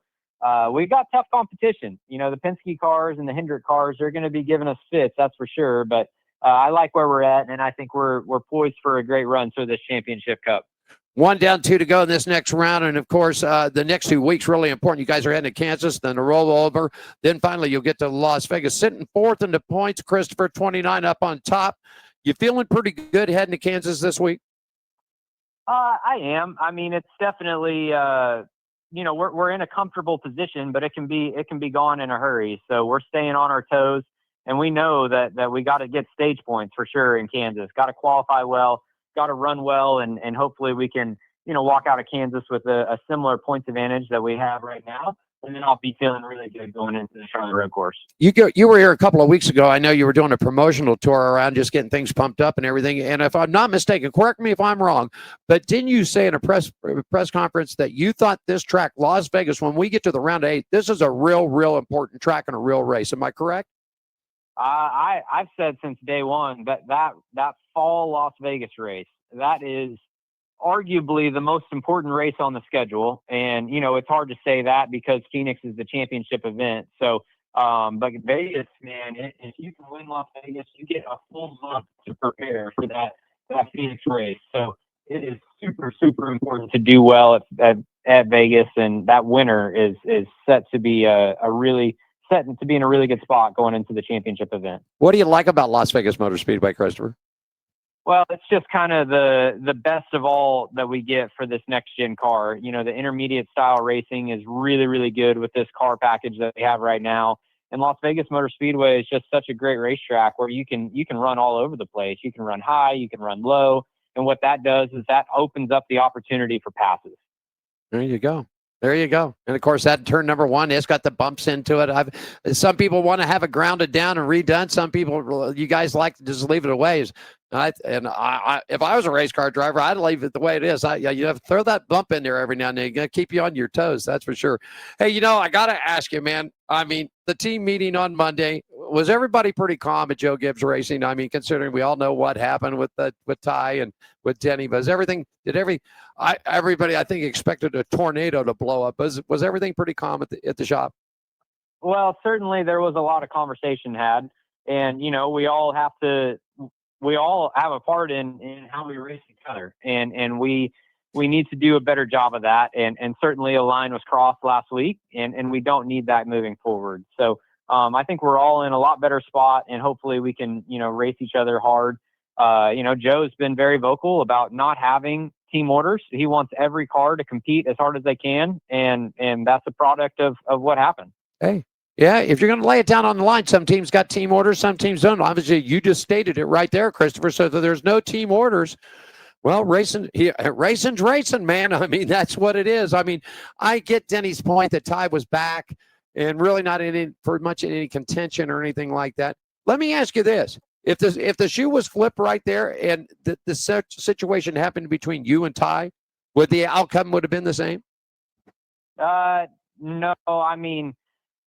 we got tough competition. The Penske cars and the Hendrick cars are going to be giving us fits, that's for sure. But I like where we're at, and I think we're poised for a great run through this championship cup. 1 down, 2 to go in this next round. And, of course, the next 2 weeks really important. You guys are heading to Kansas, then a rollover. Then finally you'll get to Las Vegas. Sitting fourth in the points, Christopher, 29 up on top. You feeling pretty good heading to Kansas this week? I am. I mean, it's definitely we're in a comfortable position, but it can be gone in a hurry. So we're staying on our toes, and we know that we got to get stage points for sure in Kansas. Got to qualify well, got to run well, and hopefully we can walk out of Kansas with a similar points advantage that we have right now. And then I'll be feeling really good going into the Charlotte Road Course. You were here a couple of weeks ago. I know you were doing a promotional tour around, just getting things pumped up and everything. And if I'm not mistaken, correct me if I'm wrong, but didn't you say in a press conference that you thought this track, Las Vegas, when we get to the round 8, this is a real important track and a real race? Am I correct? I've said since day one that fall Las Vegas race, that is arguably the most important race on the schedule. And, it's hard to say that because Phoenix is the championship event. So, but Vegas, man, if you can win Las Vegas, you get a full month to prepare for that Phoenix race. So it is super important to do well at Vegas. And that winner is set to be in a really good spot going into the championship event. What do you like about Las Vegas Motor Speedway, Christopher? Well, it's just kind of the best of all that we get for this next gen car. The intermediate style racing is really, really good with this car package that we have right now. And Las Vegas Motor Speedway is just such a great racetrack where you can run all over the place. You can run high, you can run low. And what that does is that opens up the opportunity for passes. There you go. And of course, that turn number 1, it's got the bumps into it. Some people want to have it grounded down and redone. Some people, you guys like to just leave it away. If I was a race car driver, I'd leave it the way it is. You have to throw that bump in there every now and then. You got to keep you on your toes. That's for sure. Hey, I got to ask you, man. I mean, the team meeting on Monday, was everybody pretty calm at Joe Gibbs Racing? I mean, considering we all know what happened with Ty and with Denny, but everybody I think expected a tornado to blow up. Was everything pretty calm at the shop? Well, certainly there was a lot of conversation had, and we all have a part in how we race each other, and we need to do a better job of that. And certainly a line was crossed last week, and we don't need that moving forward. So I think we're all in a lot better spot, and hopefully we can race each other hard. Joe's been very vocal about not having team orders. He wants every car to compete as hard as they can, and that's a product of what happened. Hey, Yeah, if you're going to lay it down on the line, some teams got team orders, some teams don't. Obviously, you just stated it right there, Christopher. So that there's no team orders. Well, racing's racing, man. I mean, that's what it is. I mean, I get Denny's point that Ty was back and really not in any contention or anything like that. Let me ask you this: if the shoe was flipped right there and the situation happened between you and Ty, would the outcome would have been the same? No, I mean,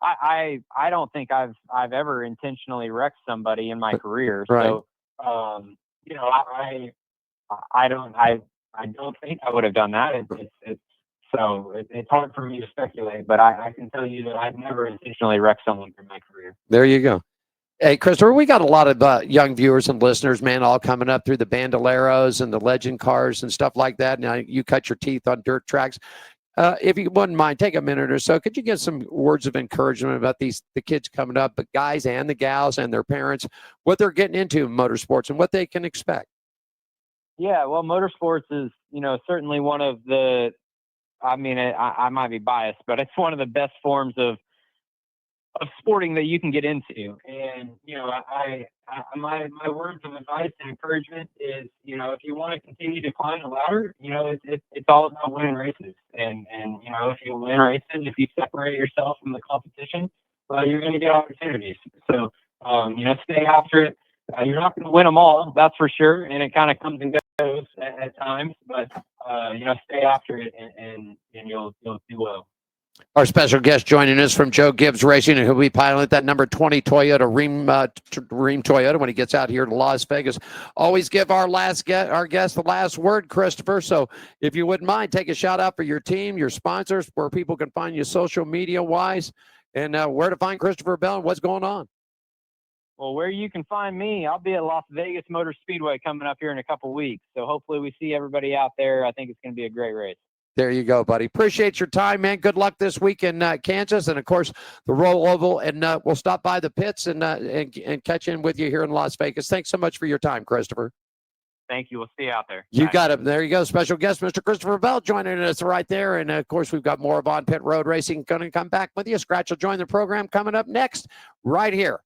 I don't think I've ever intentionally wrecked somebody in my career. Right. So, you know, I don't think I would have done that. It's hard for me to speculate, but I can tell you that I've never intentionally wrecked someone in my career. There you go. Hey, Christopher, we got a lot of young viewers and listeners, man, all coming up through the Bandoleros and the legend cars and stuff like that. Now, you cut your teeth on dirt tracks. If you wouldn't mind, take a minute or so. Could you give some words of encouragement about the kids coming up, the guys and the gals and their parents, what they're getting into in motorsports and what they can expect? Yeah, well, motorsports is, you know, certainly one of the, I mean, I might be biased, but it's one of the best forms of sporting that you can get into. And, you know, my words of advice and encouragement is, you know, if you want to continue to climb the ladder, you know, it's all about winning races. And, you know, if you win races, if you separate yourself from the competition, well, you're going to get opportunities. So, you know, stay after it. You're not going to win them all, that's for sure. And it kind of comes and goes at times, but, you know, stay after it and you'll do well. Our special guest joining us from Joe Gibbs Racing, and he'll be piloting that number 20 Toyota Ream Toyota when he gets out here to Las Vegas. Always give our guest the last word, Christopher. So if you wouldn't mind, take a shout out for your team, your sponsors, where people can find you social media wise, and where to find Christopher Bell and what's going on. Well, where you can find me, I'll be at Las Vegas Motor Speedway coming up here in a couple weeks. So hopefully we see everybody out there. I think it's going to be a great race. There you go, buddy. Appreciate your time, man. Good luck this week in Kansas, and of course the Roll Oval. And we'll stop by the pits and catch in with you here in Las Vegas. Thanks so much for your time, Christopher. Thank you. We'll see you out there. You Bye. got it. There you go. Special guest, Mr. Christopher Bell, joining us right there. And of course, we've got more of On Pit Road Racing going to come back with you. Skratch will join the program coming up next, right here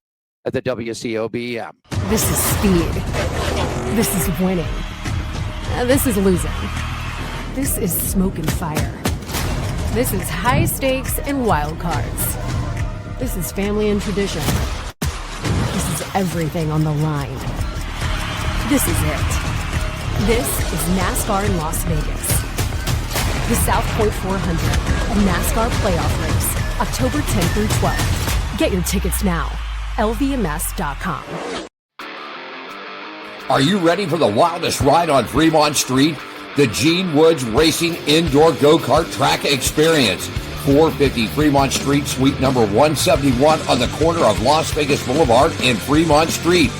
at the WCOBM. This is speed. This is winning. This is losing. This is smoke and fire. This is high stakes and wild cards. This is family and tradition. This is everything on the line. This is it. This is NASCAR in Las Vegas. The South Point 400, a NASCAR playoff race, October 10th through 12th. Get your tickets now. LVMS.com. Are you ready for the wildest ride on Fremont Street? The Gene Woods Racing Indoor Go-Kart Track Experience. 450 Fremont Street, suite number 171 on the corner of Las Vegas Boulevard and Fremont Street.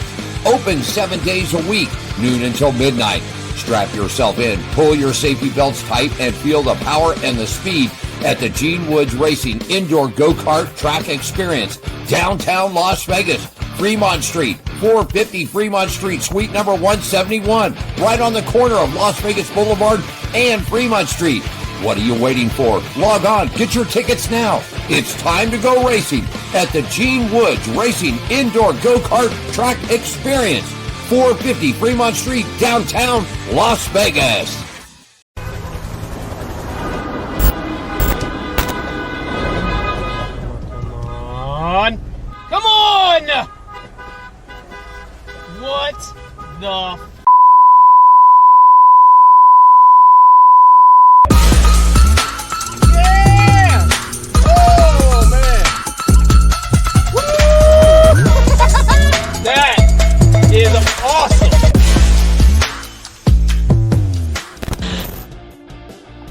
Open 7 days a week, noon until midnight. Strap yourself in, pull your safety belts tight, and feel the power and the speed at the Gene Woods Racing Indoor Go-Kart Track Experience. Downtown Las Vegas, Fremont Street, 450 Fremont Street, suite number 171, right on the corner of Las Vegas Boulevard and Fremont Street. What are you waiting for? Log on, get your tickets now. It's time to go racing at the Gene Woods Racing Indoor Go-Kart Track Experience, 450 Fremont Street, downtown Las Vegas. Come on! What the yeah! Oh, man! Woo! That is awesome!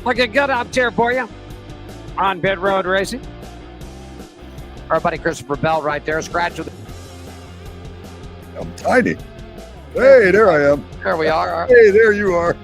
Looking good out there for you on Pit Road Racing. Our buddy Christopher Bell right there. Skratch with I'm tiny. Hey, there I am. There we are. Hey, there you are.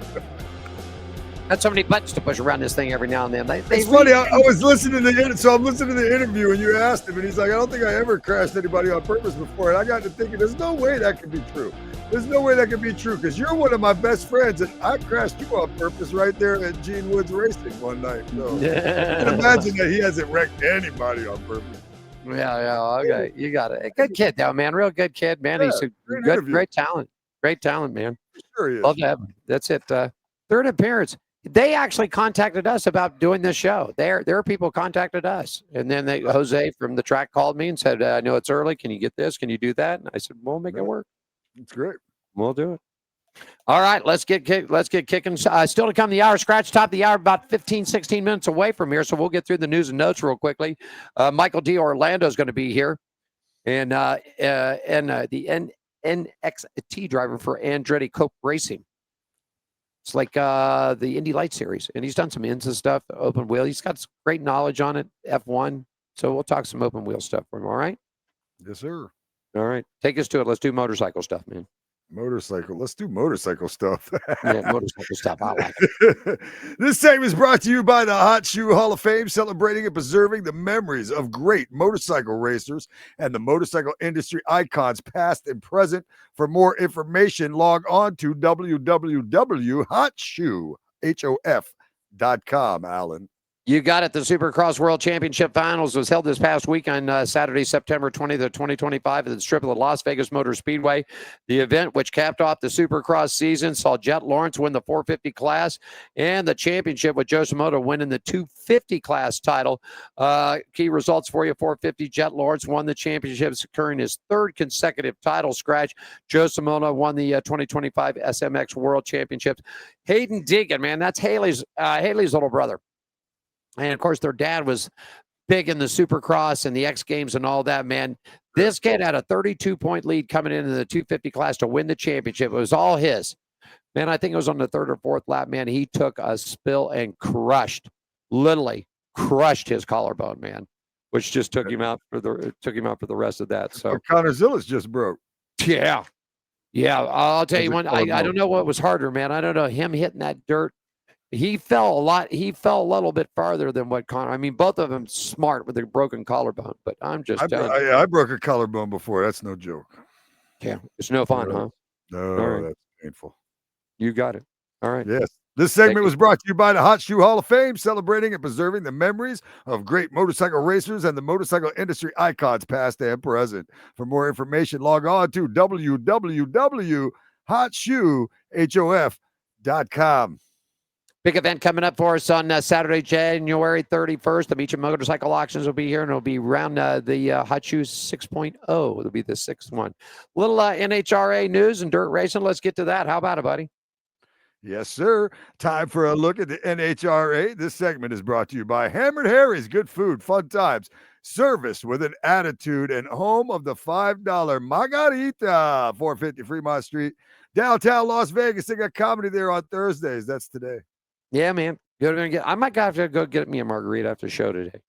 Got so many buttons to push around this thing every now and then. It's funny. I was listening to I'm listening to the interview, and you asked him, and he's like, "I don't think I ever crashed anybody on purpose before." And I got to thinking, there's no way that could be true. There's no way that could be true because you're one of my best friends, and I crashed you on purpose right there at Gene Woods Racing one night. So I can imagine that he hasn't wrecked anybody on purpose. Yeah. Okay, you got it. Good kid, though, man. Real good kid, man. Yeah, He's a great good, interview. great talent. Great talent, man. Sure he is. Love to have him. That's it. Third appearance. They actually contacted us about doing this show. Their people contacted us, and then Jose from the track called me and said, "I know it's early. Can you get this? Can you do that?" And I said, "We'll make it work. It's great. We'll do it." All right, let's get kicking. Still to come, the hour scratch top of the hour, about 15, 16 minutes away from here. So we'll get through the news and notes real quickly. Michael D. Orlando is going to be here, and the NXT driver for Andretti Cope Racing. It's like the Indy Light Series, and he's done some INSA stuff, open wheel. He's got great knowledge on it, F1. So we'll talk some open wheel stuff for him. All right. Yes, sir. All right, take us to it. Let's do motorcycle stuff, man. Motorcycle. Let's do motorcycle stuff. Yeah, motorcycle stuff. I like it. This segment is brought to you by the Hot Shoe Hall of Fame, celebrating and preserving the memories of great motorcycle racers and the motorcycle industry icons, past and present. For more information, log on to www.hotshoe.com, Alan. You got it. The Supercross World Championship Finals was held this past week on Saturday, September 20th of 2025 at the Strip of the Las Vegas Motor Speedway. The event, which capped off the Supercross season, saw Jet Lawrence win the 450 class and the championship, with Joe Shimoda winning the 250 class title. Key results for you: 450, Jet Lawrence won the championship, securing his third consecutive title scratch. Joe Shimoda won the 2025 SMX World Championships. Hayden Deegan, man, that's Haley's little brother. And, of course, their dad was big in the Supercross and the X Games and all that, man. This kid had a 32-point lead coming into the 250 class to win the championship. It was all his. Man, I think it was on the third or fourth lap, man. He took a spill and literally crushed his collarbone, man, which just took him out for the rest of that. So Connor Zillis just broke. Yeah. I'll tell you one. I don't know what was harder, man. I don't know. Him hitting that dirt. He fell a little bit farther than what Connor. I mean, both of them smart with a broken collarbone, but I'm just I broke a collarbone before. That's no joke. Yeah, it's no fun, huh? No, that's painful. You got it. All right. Yes. This segment was brought to you by the Hot Shoe Hall of Fame, celebrating and preserving the memories of great motorcycle racers and the motorcycle industry icons, past and present. For more information, log on to www.hotshoe.com. Big event coming up for us on Saturday, January 31st. The Meacham Motorcycle Auctions will be here, and it'll be around the Hot Shoes 6.0. It'll be the sixth one. Little NHRA news and dirt racing. Let's get to that. How about it, buddy? Yes, sir. Time for a look at the NHRA. This segment is brought to you by Hammered Harry's. Good food, fun times, service with an attitude, and home of the $5 Margarita, 450 Fremont Street, downtown Las Vegas. They got comedy there on Thursdays. That's today. Yeah, man. I might have to go get me a margarita after the show today.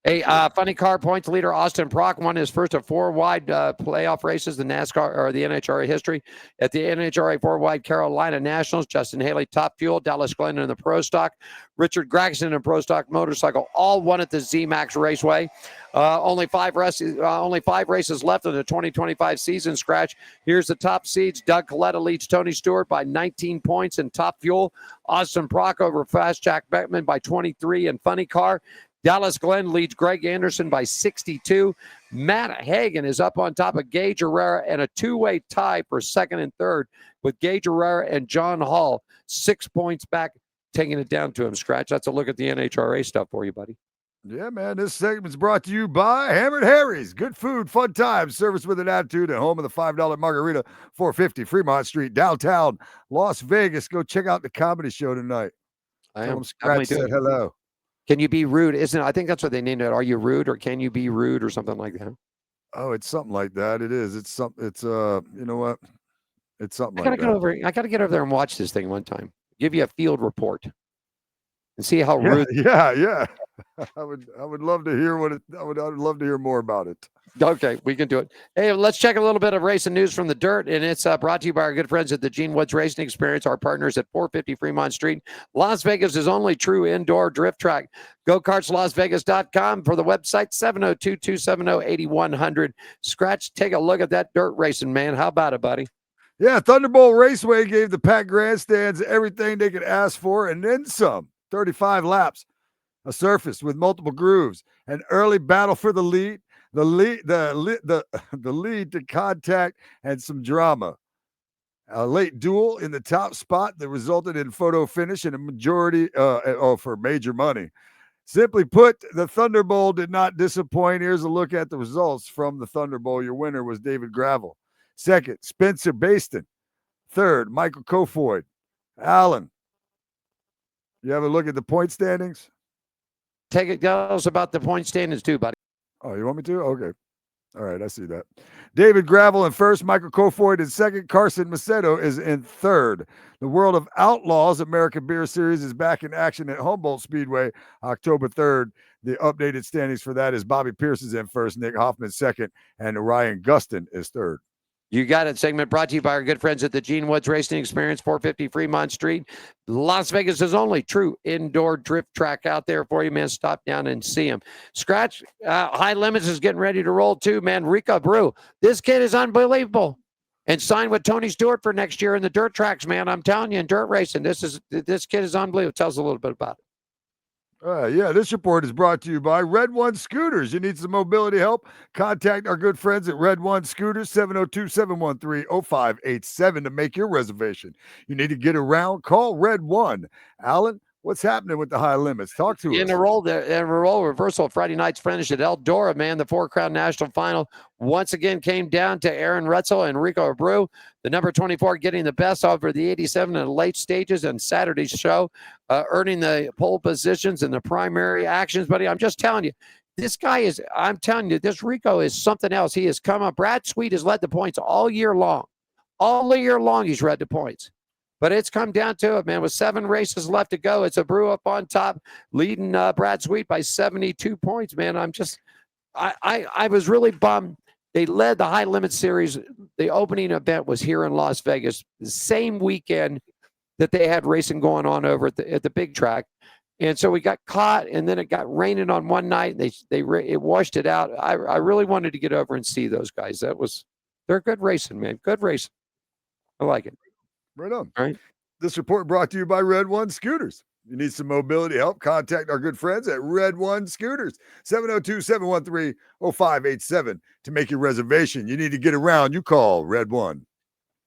Hey, funny car points leader Austin Prock won his first of four wide playoff races, the NASCAR or the NHRA history. At the NHRA four wide Carolina Nationals, Justin Haley top fuel, Dallas Glenn in the Pro Stock, Richard Gregson in Pro Stock motorcycle, all won at the ZMAX Raceway. Only five races left in the 2025 season. Scratch. Here's the top seeds. Doug Coletta leads Tony Stewart by 19 points in top fuel. Austin Prock over Fast Jack Beckman by 23 in funny car. Dallas Glenn leads Greg Anderson by 62. Matt Hagan is up on top of Gage Herrera, and a two-way tie for second and third with Gage Herrera and John Hall 6 points back, taking it down to him. Scratch. That's a look at the NHRA stuff for you, buddy. Yeah, man. This segment's brought to you by Hammered Harry's. Good food, fun times, service with an attitude, and home of the $5 Margarita, 450 Fremont Street, downtown Las Vegas. Go check out the comedy show tonight. Tell them Scratch said hello. Can you be rude? I think that's what they named it. Are you rude, or can you be rude, or something like that? Oh, it's something like that. It is. It's something. It's you know what? It's something like that. I gotta get over there and watch this thing one time. Give you a field report and see how rude. Yeah. I would love to hear I would love to hear more about it. Okay, we can do it. Hey, let's check a little bit of racing news from the dirt, and it's brought to you by our good friends at the Gene Woods Racing Experience, our partners at 450 Fremont Street, Las Vegas' only true indoor drift track. GoKartsLasVegas.com for the website, 702-270-8100. Scratch, take a look at that dirt racing, man. How about it, buddy? Yeah, Thunderbolt Raceway gave the packed grandstands everything they could ask for, and then some. 35 laps, a surface with multiple grooves, an early battle for the lead. the lead to contact and some drama. A late duel in the top spot that resulted in photo finish and a majority for major money. Simply put, the Thunderbolt did not disappoint. Here's a look at the results from the Thunderbolt. Your winner was David Gravel. Second, Spencer Baston. Third, Michael Kofoid. Allen, you have a look at the point standings? Take it, tell us about the point standings too, buddy. Oh, you want me to? Okay. All right, I see that. David Gravel in first, Michael Kofoid in second, Carson Macedo is in third. The World of Outlaws American Beer Series is back in action at Humboldt Speedway October 3rd. The updated standings for that is Bobby Pierce is in first, Nick Hoffman second, and Ryan Gustin is third. You got it. Segment brought to you by our good friends at the Gene Woods Racing Experience, 450 Fremont Street. Las Vegas' only true indoor drift track out there for you, man. Stop down and see him. Skratch, High Limits is getting ready to roll too, man. Rico Brew. This kid is unbelievable. And signed with Tony Stewart for next year in the dirt tracks, man. I'm telling you, in dirt racing, this kid is unbelievable. Tell us a little bit about it. Yeah, this report is brought to you by Red One Scooters. You need some mobility help? Contact our good friends at Red One Scooters, 702-713-0587 to make your reservation. You need to get around? Call Red One. Allen, what's happening with the High Limits? Talk to us. In a role reversal, Friday night's finish at Eldora, man. The Four Crown National Final once again came down to Aaron Retzel and Rico Abreu. The number 24 getting the best over the 87 in the late stages on Saturday's show, earning the pole positions in the primary actions. Buddy, I'm just telling you, this guy is, I'm telling you, this Rico is something else. He has come up. Brad Sweet has led the points all year long. All year long, he's led the points. But it's come down to it, man. With 7 races left to go, it's Abreu up on top, leading Brad Sweet by 72 points, man. I was really bummed. They led the High Limit Series. The opening event was here in Las Vegas, the same weekend that they had racing going on over at the big track. And so we got caught, and then it got raining on one night. It washed it out. I really wanted to get over and see those guys. They're good racing, man. Good racing. I like it. Right on. All right. This report brought to you by Red One Scooters. You need some mobility help? Contact our good friends at Red One Scooters, 702-713-0587 to make your reservation. You need to get around. You call Red One.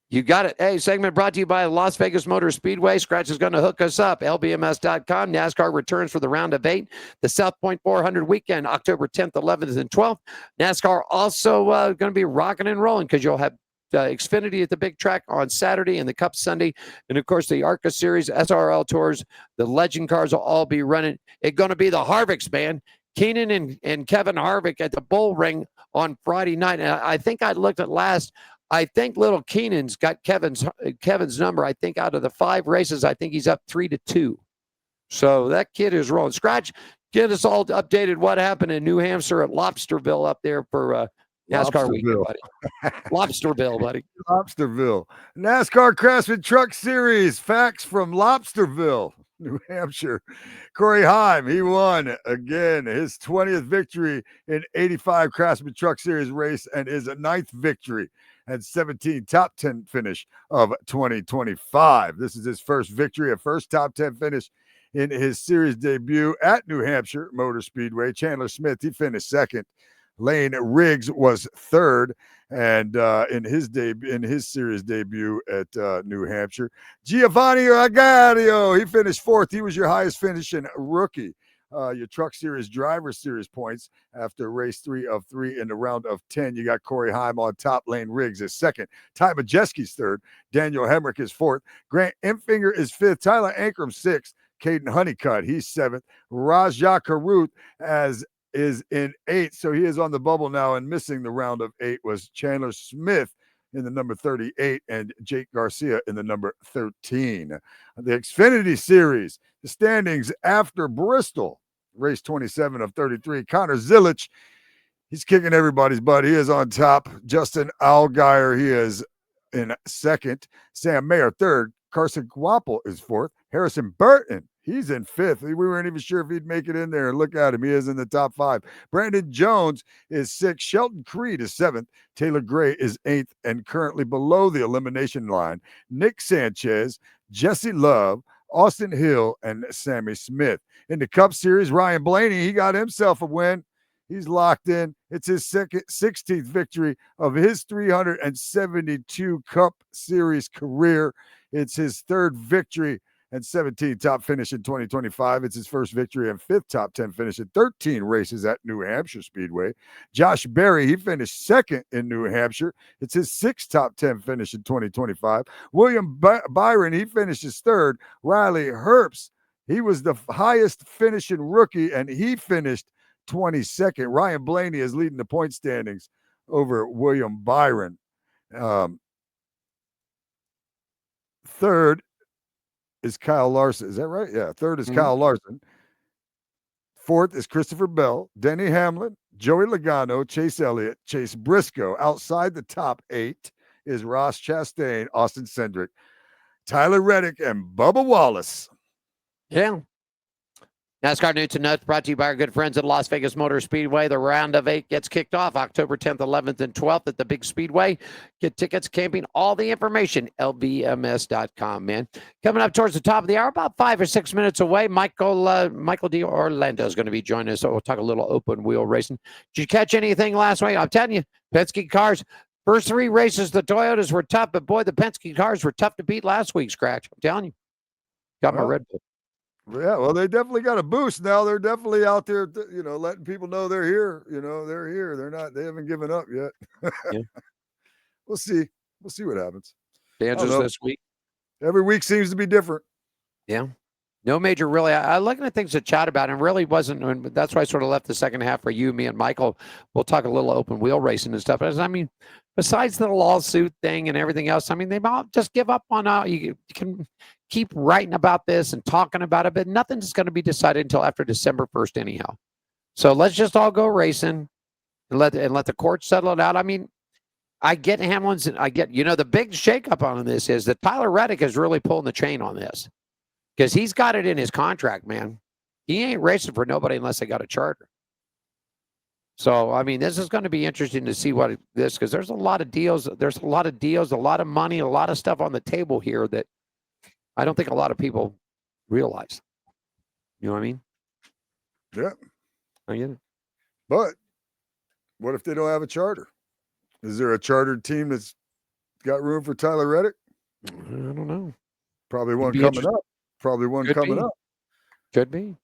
You got it. Hey, segment brought to you by Las Vegas Motor Speedway. Skratch is going to hook us up. LBMS.com. NASCAR returns for the round of 8. The South Point 400 weekend, October 10th, 11th, and 12th. NASCAR also going to be rocking and rolling because you'll have Xfinity at the big track on Saturday and the Cup Sunday. And, of course, the ARCA Series, SRL Tours, the Legend cars will all be running. It's going to be the Harvicks, man. Keenan and Kevin Harvick at the Bull Ring on Friday night. And I think I looked at last. I think little Keenan's got Kevin's number. I think out of the 5 races, I think he's up 3-2. So that kid is rolling. Skratch, get us all updated what happened in New Hampshire at Lobsterville up there for NASCAR weekend, buddy. Lobsterville, buddy. Lobsterville. NASCAR Craftsman Truck Series. Facts from Lobsterville, New Hampshire. Corey Heim, he won again his 20th victory in 85 Craftsman Truck Series race and his 9th victory and 17 top 10 finish of 2025. This is his first victory, a first top 10 finish in his series debut at New Hampshire Motor Speedway. Chandler Smith, he finished second. Lane Riggs was third, and in his series debut at New Hampshire. Giovanni Agario, he finished fourth. He was your highest finishing rookie. Your Truck Series Driver Series points after race 3 of 3 in the round of 10. You got Corey Heim on top. Lane Riggs is second. Ty Majeski's third. Daniel Hemrick is fourth. Grant Empfinger is fifth. Tyler Ankrum sixth. Caden Honeycutt, he's seventh. Rajah Caruth is in 8th, so he is on the bubble now, and missing the round of 8 was Chandler Smith in the number 38 and Jake Garcia in the number 13. The Xfinity Series, the standings after Bristol, race 27 of 33. Connor Zilich, he's kicking everybody's butt. He is on top. Justin Allgaier, he is in second. Sam Mayer, third. Carson Guapo is fourth. Harrison Burton, he's in fifth. We weren't even sure if he'd make it in there. Look at him. He is in the top 5. Brandon Jones is 6th. Shelton Creed is 7th. Taylor Gray is 8th and currently below the elimination line. Nick Sanchez, Jesse Love, Austin Hill, and Sammy Smith. In the Cup Series, Ryan Blaney, he got himself a win. He's locked in. It's his 16th victory of his 372 Cup Series career. It's his third victory and 17 top finish in 2025. It's his first victory and fifth top 10 finish in 13 races at New Hampshire Speedway. Josh Berry, he finished second in New Hampshire. It's his sixth top 10 finish in 2025. William Byron, he finished his third. Riley Herbst, he was the highest finishing rookie, and he finished 22nd. Ryan Blaney is leading the point standings over William Byron. Third is Kyle Larson. Is that right? Yeah. Third is Kyle Larson. Fourth is Christopher Bell, Denny Hamlin, Joey Logano, Chase Elliott, Chase Briscoe. Outside the top 8 is Ross Chastain, Austin Cindric, Tyler Reddick, and Bubba Wallace. Yeah. NASCAR News and Notes brought to you by our good friends at Las Vegas Motor Speedway. The round of 8 gets kicked off October 10th, 11th, and 12th at the big Speedway. Get tickets, camping, all the information, lvms.com, man. Coming up towards the top of the hour, about 5 or 6 minutes away, Michael D. Orlando is going to be joining us. So we'll talk a little open wheel racing. Did you catch anything last week? I'm telling you, Penske cars, first 3 races, the Toyotas were tough, but boy, the Penske cars were tough to beat last week, Skratch. I'm telling you. Got my Red Bull. Yeah, well, they definitely got a boost now. They're definitely out there, letting people know they're here. They're here. They haven't given up yet. Yeah. We'll see. We'll see what happens. Dangerous this week. Every week seems to be different. Yeah. No major, really. I looking at things to chat about, and really wasn't. That's why I sort of left the second half for you, me, and Michael. We'll talk a little open wheel racing and stuff. I mean, besides the lawsuit thing and everything else, I mean, they've all just give up on you can keep writing about this and talking about it, but nothing's going to be decided until after December 1st anyhow. So let's just all go racing and let the court settle it out. I mean, I get Hamlin's, and I get, the big shakeup on this is that Tyler Reddick is really pulling the chain on this because he's got it in his contract, man. He ain't racing for nobody unless they got a charter. So, I mean, this is going to be interesting to see because there's a lot of deals. There's a lot of deals, a lot of money, a lot of stuff on the table here that I don't think a lot of people realize. You know what I mean? Yeah. I get it. But what if they don't have a charter? Is there a chartered team that's got room for Tyler Reddick? I don't know. Probably one coming up. Probably one coming up. Could be.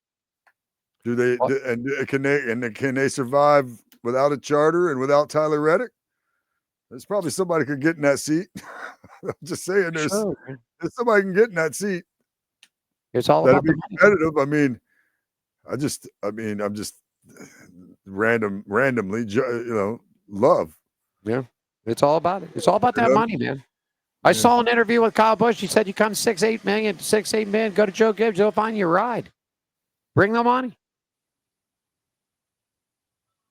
Do they can they survive without a charter and without Tyler Reddick? There's probably somebody could get in that seat. I'm just saying, there's somebody can get in that seat. It's all That'd about be the money. competitive. I mean, I'm just randomly, love. Yeah, it's all about it. It's all about that money, man. I saw an interview with Kyle Busch. He said, "You come 6-8 million, go to Joe Gibbs. He'll find you a ride. Bring the money."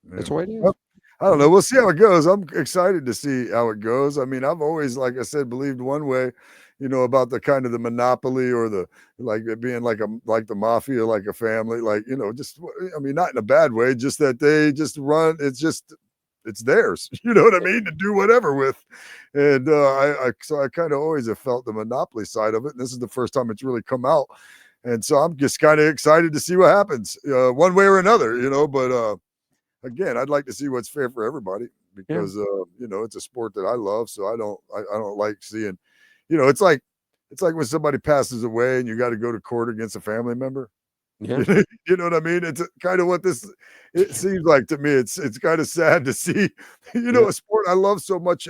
Yeah. That's the way it is. Well, I don't know. We'll see how it goes. I'm excited to see how it goes. I mean, I've always, like I said, believed one way, about the kind of the monopoly or the like it being like the mafia, like a family, not in a bad way, just that they just run. It's theirs. You know what I mean? To do whatever with. And so I kind of always have felt the monopoly side of it. And this is the first time it's really come out. And so I'm just kind of excited to see what happens one way or another, but again, I'd like to see what's fair for everybody because, it's a sport that I love. So I don't like seeing, it's like when somebody passes away and you got to go to court against a family member. Yeah. You know what I mean? It's kind of what it seems like to me. It's kind of sad to see, a sport I love so much,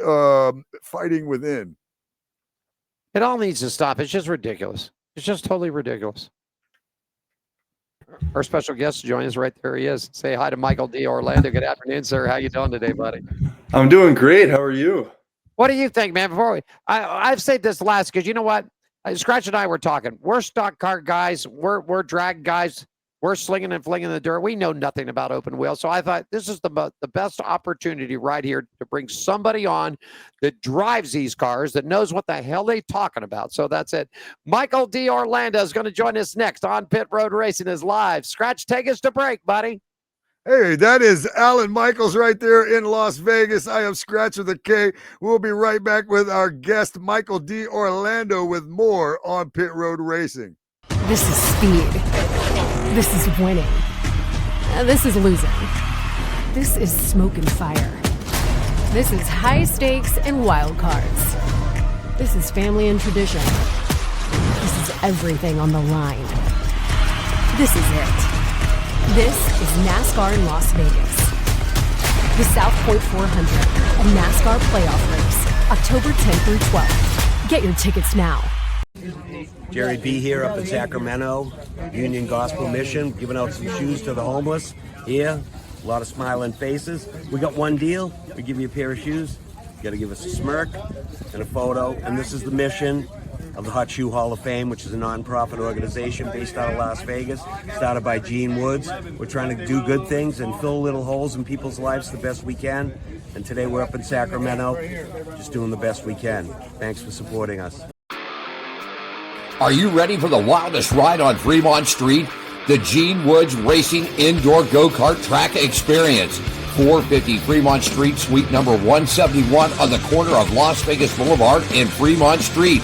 fighting within. It all needs to stop. It's just ridiculous. It's just totally ridiculous. Our special guest joins us right there. He is. Say hi to Michael D. Orlando. Good afternoon, sir. How you doing today, buddy? I'm doing great. How are you? What do you think, man? I've said this last because you know what? Skratch and I were talking. We're stock car guys. We're drag guys. We're slinging and flinging the dirt. We know nothing about open wheel. So I thought this is the best opportunity right here to bring somebody on that drives these cars, that knows what the hell they're talking about. So that's it. Michael D. Orlando is going to join us next on Pit Road Racing is live. Skratch, take us to break, buddy. Hey, that is Alan Michaels right there in Las Vegas. I am Skratch with a K. We'll be right back with our guest, Michael D. Orlando, with more on Pit Road Racing. This is speed. This is winning. This is losing. This is smoke and fire. This is high stakes and wild cards. This is family and tradition. This is everything on the line. This is it. This is NASCAR in Las Vegas. The South Point 400, a NASCAR playoff race, October 10th through 12th. Get your tickets now. Jerry B here up in Sacramento, Union Gospel Mission, giving out some shoes to the homeless. Here, a lot of smiling faces. We got one deal. We give you a pair of shoes. You got to give us a smirk and a photo. And this is the mission of the Hot Shoe Hall of Fame, which is a non-profit organization based out of Las Vegas, started by Gene Woods. We're trying to do good things and fill little holes in people's lives the best we can. And today we're up in Sacramento, just doing the best we can. Thanks for supporting us. Are you ready for the wildest ride on Fremont Street? The Gene Woods Racing Indoor Go-Kart Track Experience. 450 Fremont Street, suite number 171 on the corner of Las Vegas Boulevard and Fremont Street.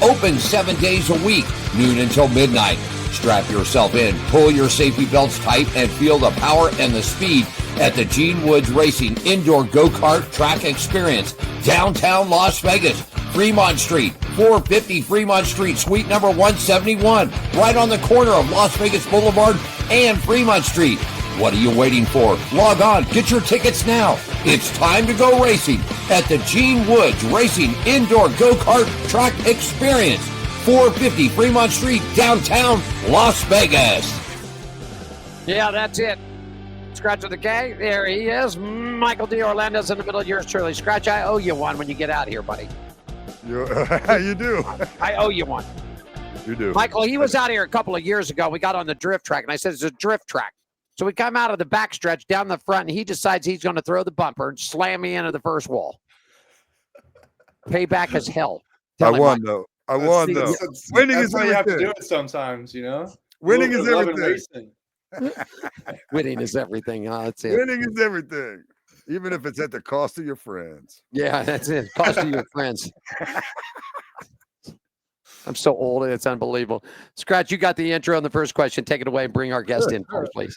Open 7 days a week, noon until midnight. Strap yourself in, pull your safety belts tight, and feel the power and the speed at the Gene Woods Racing Indoor Go-Kart Track Experience, downtown Las Vegas, Fremont Street, 450 Fremont Street, suite number 171, right on the corner of Las Vegas Boulevard and Fremont Street. What are you waiting for? Log on, get your tickets now. It's time to go racing at the Gene Woods Racing Indoor Go-Kart Track Experience, 450 Fremont Street, downtown Las Vegas. Yeah, that's it. Skratch with a K. There he is. Michael D. Orlando's in the middle of yours truly. Skratch, I owe you one when you get out here, buddy. You do. I owe you one. You do. Michael, he was out here a couple of years ago. We got on the drift track, and I said, it's a drift track. So we come out of the backstretch down the front, and he decides he's going to throw the bumper and slam me into the first wall. Payback as hell. I won, though. Winning is how you have to do everything. it sometimes, you know? Winning is Love and everything. racing. Winning is everything. That's it. Winning is everything, even if it's at the cost of your friends. Yeah, that's it. Cost of your friends. I'm so old, and it's unbelievable. Skratch, you got the intro on the first question. Take it away and bring our guest in first, please.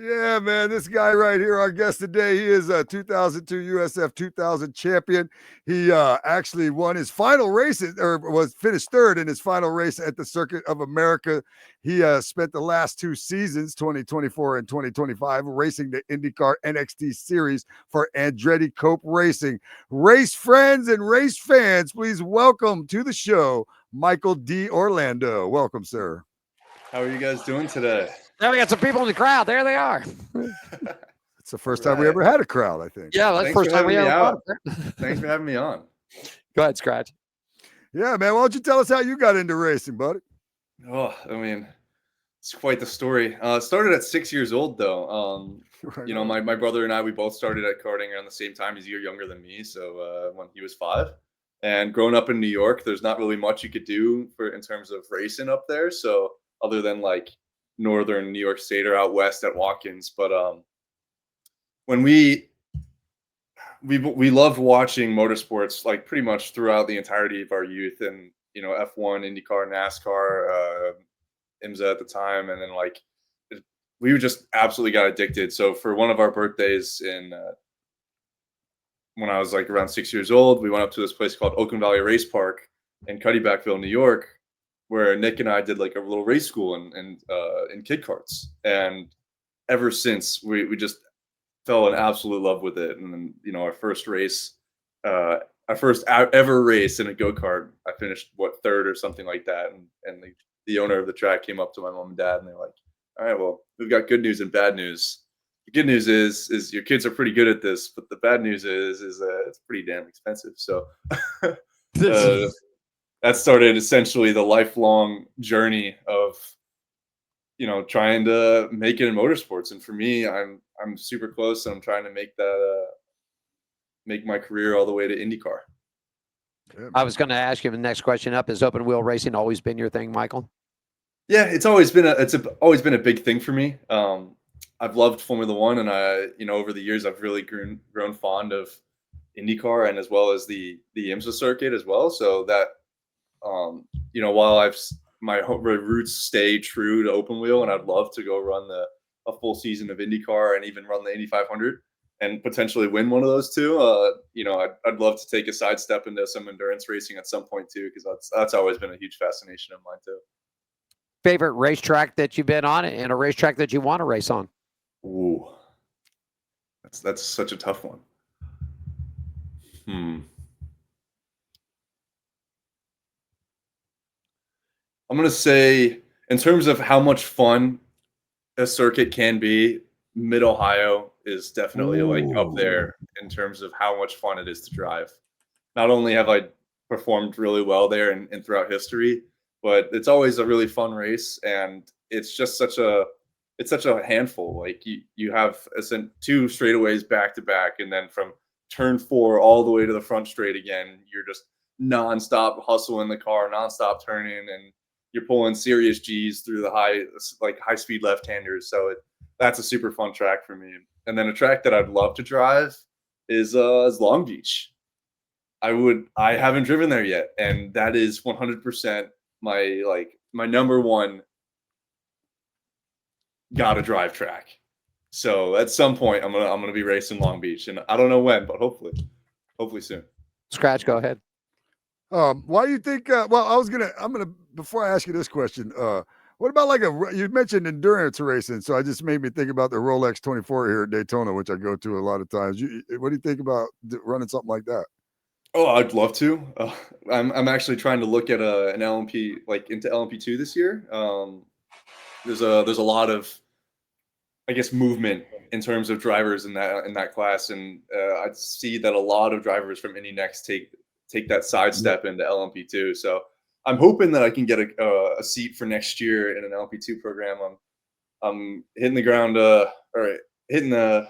Yeah, man, this guy right here, our guest today, he is a 2002 USF 2000 champion. He actually won his final race, or was finished third in his final race at the Circuit of America. He spent the last 2 seasons, 2024 and 2025, racing the IndyCar NXT Series for Andretti Cope Racing. Race friends and race fans, please welcome to the show, Michael D. Orlando. Welcome, sir. How are you guys doing today? Now we got some people in the crowd. There they are. It's the first time we ever had a crowd, I think. Yeah, that's the first time we had a crowd. Thanks for having me on. Go ahead, Skratch. Yeah, man. Why don't you tell us how you got into racing, buddy? Oh, I mean, it's quite the story. It started at 6 years old, though. Right You know, my brother and I, we both started at karting around the same time. He's a year younger than me, so when he was 5. And growing up in New York, there's not really much you could do in terms of racing up there. So other than like northern New York State or out west at Watkins, but when we loved watching motorsports like pretty much throughout the entirety of our youth, and you know, F1, IndyCar, NASCAR, IMSA at the time, and then like we just absolutely got addicted. So for one of our birthdays when I was like around 6 years old, we went up to this place called Oakland Valley Race Park in Cuddybackville, New York, where Nick and I did like a little race school in kid karts. And ever since, we just fell in absolute love with it. And then, you know, our first race, our first ever race in a go-kart, I finished third or something like that. And the owner of the track came up to my mom and dad, and they're like, all right, well, we've got good news and bad news. The good news is your kids are pretty good at this, but the bad news is it's pretty damn expensive. So that started essentially the lifelong journey of, you know, trying to make it in motorsports. And for me, I'm super close, and I'm trying to make my career all the way to IndyCar. I was going to ask you the next question up. Has open wheel racing always been your thing, Michael? Yeah, it's always been a big thing for me. I've loved Formula One, and over the years, I've really grown fond of IndyCar, and as well as the IMSA circuit as well. So that, while my roots stay true to open wheel, and I'd love to go run a full season of IndyCar and even run the Indy 500. and potentially win one of those two. I'd love to take a sidestep into some endurance racing at some point too, because that's always been a huge fascination of mine too. Favorite racetrack that you've been on and a racetrack that you want to race on? Ooh, that's such a tough one. I'm gonna say, in terms of how much fun a circuit can be, Mid Ohio is definitely like up there in terms of how much fun it is to drive. Not only have I performed really well there and throughout history, but it's always a really fun race, and it's just such a handful. Like you have two straightaways back to back, and then from turn 4 all the way to the front straight again, you're just nonstop hustling the car, nonstop turning, and you're pulling serious G's through the high speed left-handers. So that's a super fun track for me. And then a track that I'd love to drive is Long Beach. I haven't driven there yet, and that is 100% my number one gotta drive track. So at some point I'm gonna be racing Long Beach, and I don't know when, but hopefully soon. Skratch, go ahead. Why do you think? I'm gonna before I ask you this question. What about you mentioned endurance racing, so I just made me think about the Rolex 24 here at Daytona, which I go to a lot of times. What do you think about running something like that? Oh, I'd love to. I'm actually trying to look at an LMP, like into LMP2 this year. There's a lot of, I guess, movement in terms of drivers in that class, and I see that a lot of drivers from Indy Next take that sidestep into LMP2. So I'm hoping that I can get a seat for next year in an LMP2 program. I'm hitting the ground, hitting the.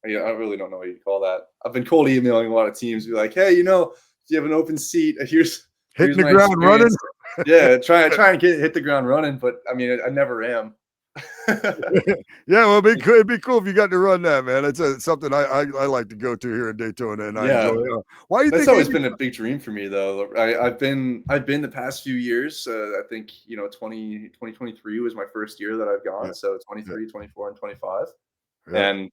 I really don't know what you call that. I've been cold emailing a lot of teams, be like, hey, if you have an open seat, here's hitting the my ground running. Yeah, try and hit the ground running, but I mean, I never am. Yeah, well, it'd be cool if you got to run that, man. It's something I like to go to here in Daytona, and I enjoy it. Why do you think that's always been a big dream for me, though? I've been the past few years. I think 2023 was my first year that I've gone. So 23, 24, and 25, and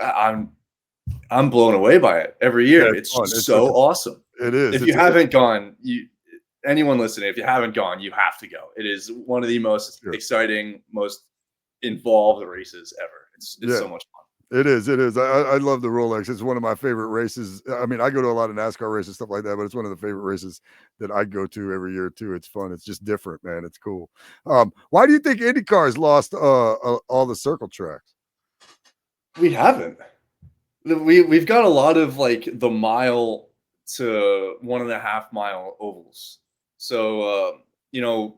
I'm blown away by it every year. Yeah, it's so awesome. It is. If you haven't gone, anyone listening, if you haven't gone, you have to go. It is one of the most exciting, most involved races ever. It's so much fun. It is. I love the Rolex. It's one of my favorite races. I mean, I go to a lot of NASCAR races, stuff like that, but it's one of the favorite races that I go to every year too. It's fun. It's just different, man. It's cool. Why do you think IndyCar has lost all the circle tracks? We haven't. We've got a lot of like the mile to 1.5 mile ovals. So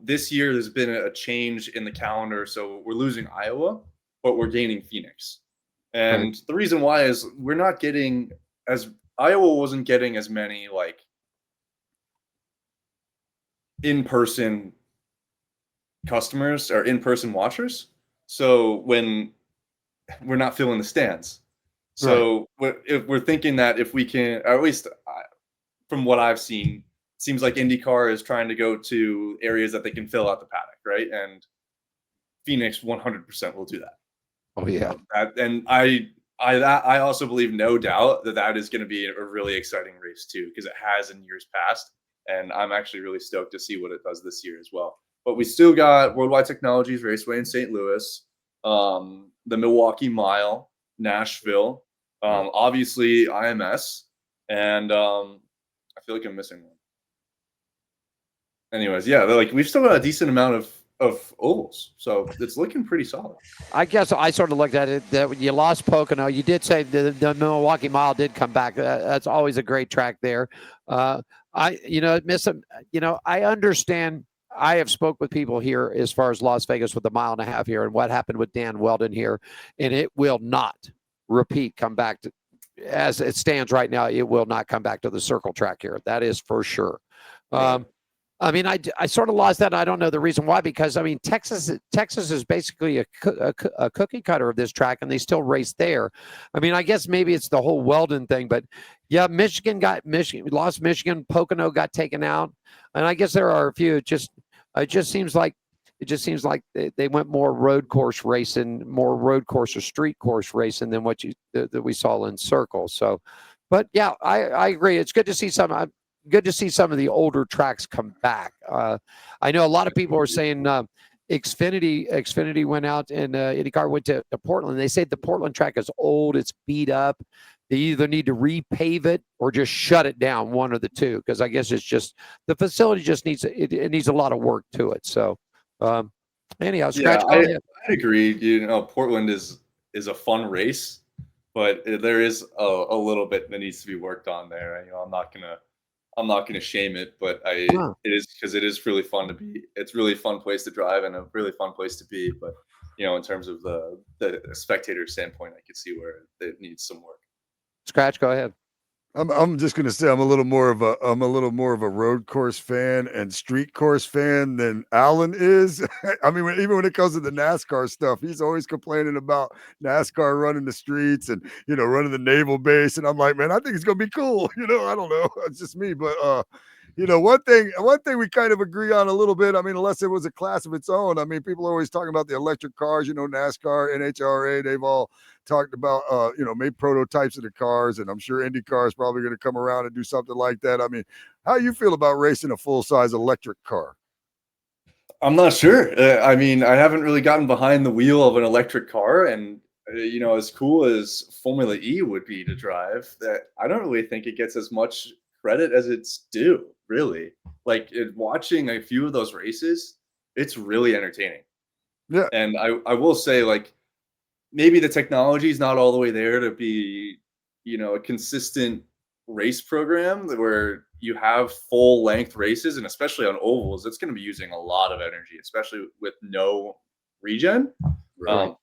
this year there's been a change in the calendar. So we're losing Iowa, but we're gaining Phoenix. And the reason why is we're not getting Iowa wasn't getting as many like in-person customers or in-person watchers. So when we're not filling the stands. So we're thinking that if we can, or at least from what I've seen, it seems like IndyCar is trying to go to areas that they can fill out the paddock, right? And Phoenix 100% will do that. Oh yeah. And I also believe, no doubt, that is going to be a really exciting race too, because it has in years past, and I'm actually really stoked to see what it does this year as well. But we still got Worldwide Technologies Raceway in St. Louis, the Milwaukee Mile, Nashville, obviously IMS, and I feel like I'm missing one. Anyways, yeah, we've still got a decent amount of ovals, so it's looking pretty solid. I guess I sort of looked at it that when you lost Pocono, you did say the Milwaukee Mile did come back. That's always a great track there. I understand. I have spoke with people here as far as Las Vegas with the 1.5 miles here and what happened with Dan Weldon here, and it will not come back to, as it stands right now. It will not come back to the circle track here. That is for sure. I mean, I sort of lost that. And I don't know the reason why, because I mean, Texas is basically a cookie cutter of this track, and they still race there. I mean, I guess maybe it's the whole Weldon thing, but yeah, lost Michigan, Pocono got taken out, and I guess there are a few. It just seems like it just seems like they went more road course racing, more road course or street course racing than what that we saw in circles. So, but yeah, I agree. It's good to see good to see some of the older tracks come back. I know a lot of people are saying Xfinity went out and IndyCar went to Portland. They say the Portland track is old, it's beat up. They either need to repave it or just shut it down, one of the two, because I guess it's just the facility just needs it needs a lot of work to it. So, anyhow, Skratch. I agree. Portland is a fun race, but there is a little bit that needs to be worked on there. I'm not gonna shame it, but it is because it is really fun to be. It's really fun place to drive and a really fun place to be. But in terms of the spectator standpoint, I could see where it needs some work. Skratch, go ahead. I'm just gonna say I'm a little more of a road course fan and street course fan than Allen is. I mean, even when it comes to the NASCAR stuff, he's always complaining about NASCAR running the streets and running the naval base, and I'm like, man, I think it's gonna be cool. I don't know, it's just me, but one thing we kind of agree on a little bit. I mean, unless it was a class of its own. I mean, people are always talking about the electric cars. NASCAR, NHRA, they've all talked about, made prototypes of the cars, and I'm sure IndyCar is probably going to come around and do something like that. I mean, how you feel about racing a full-size electric car? I'm not sure. I mean, I haven't really gotten behind the wheel of an electric car, and as cool as Formula E would be to drive, that I don't really think it gets as much credit as it's due. Really, watching a few of those races, it's really entertaining. Yeah, and I will say, maybe the technology is not all the way there to be, a consistent race program where you have full length races, and especially on ovals, it's going to be using a lot of energy, especially with no regen. Right.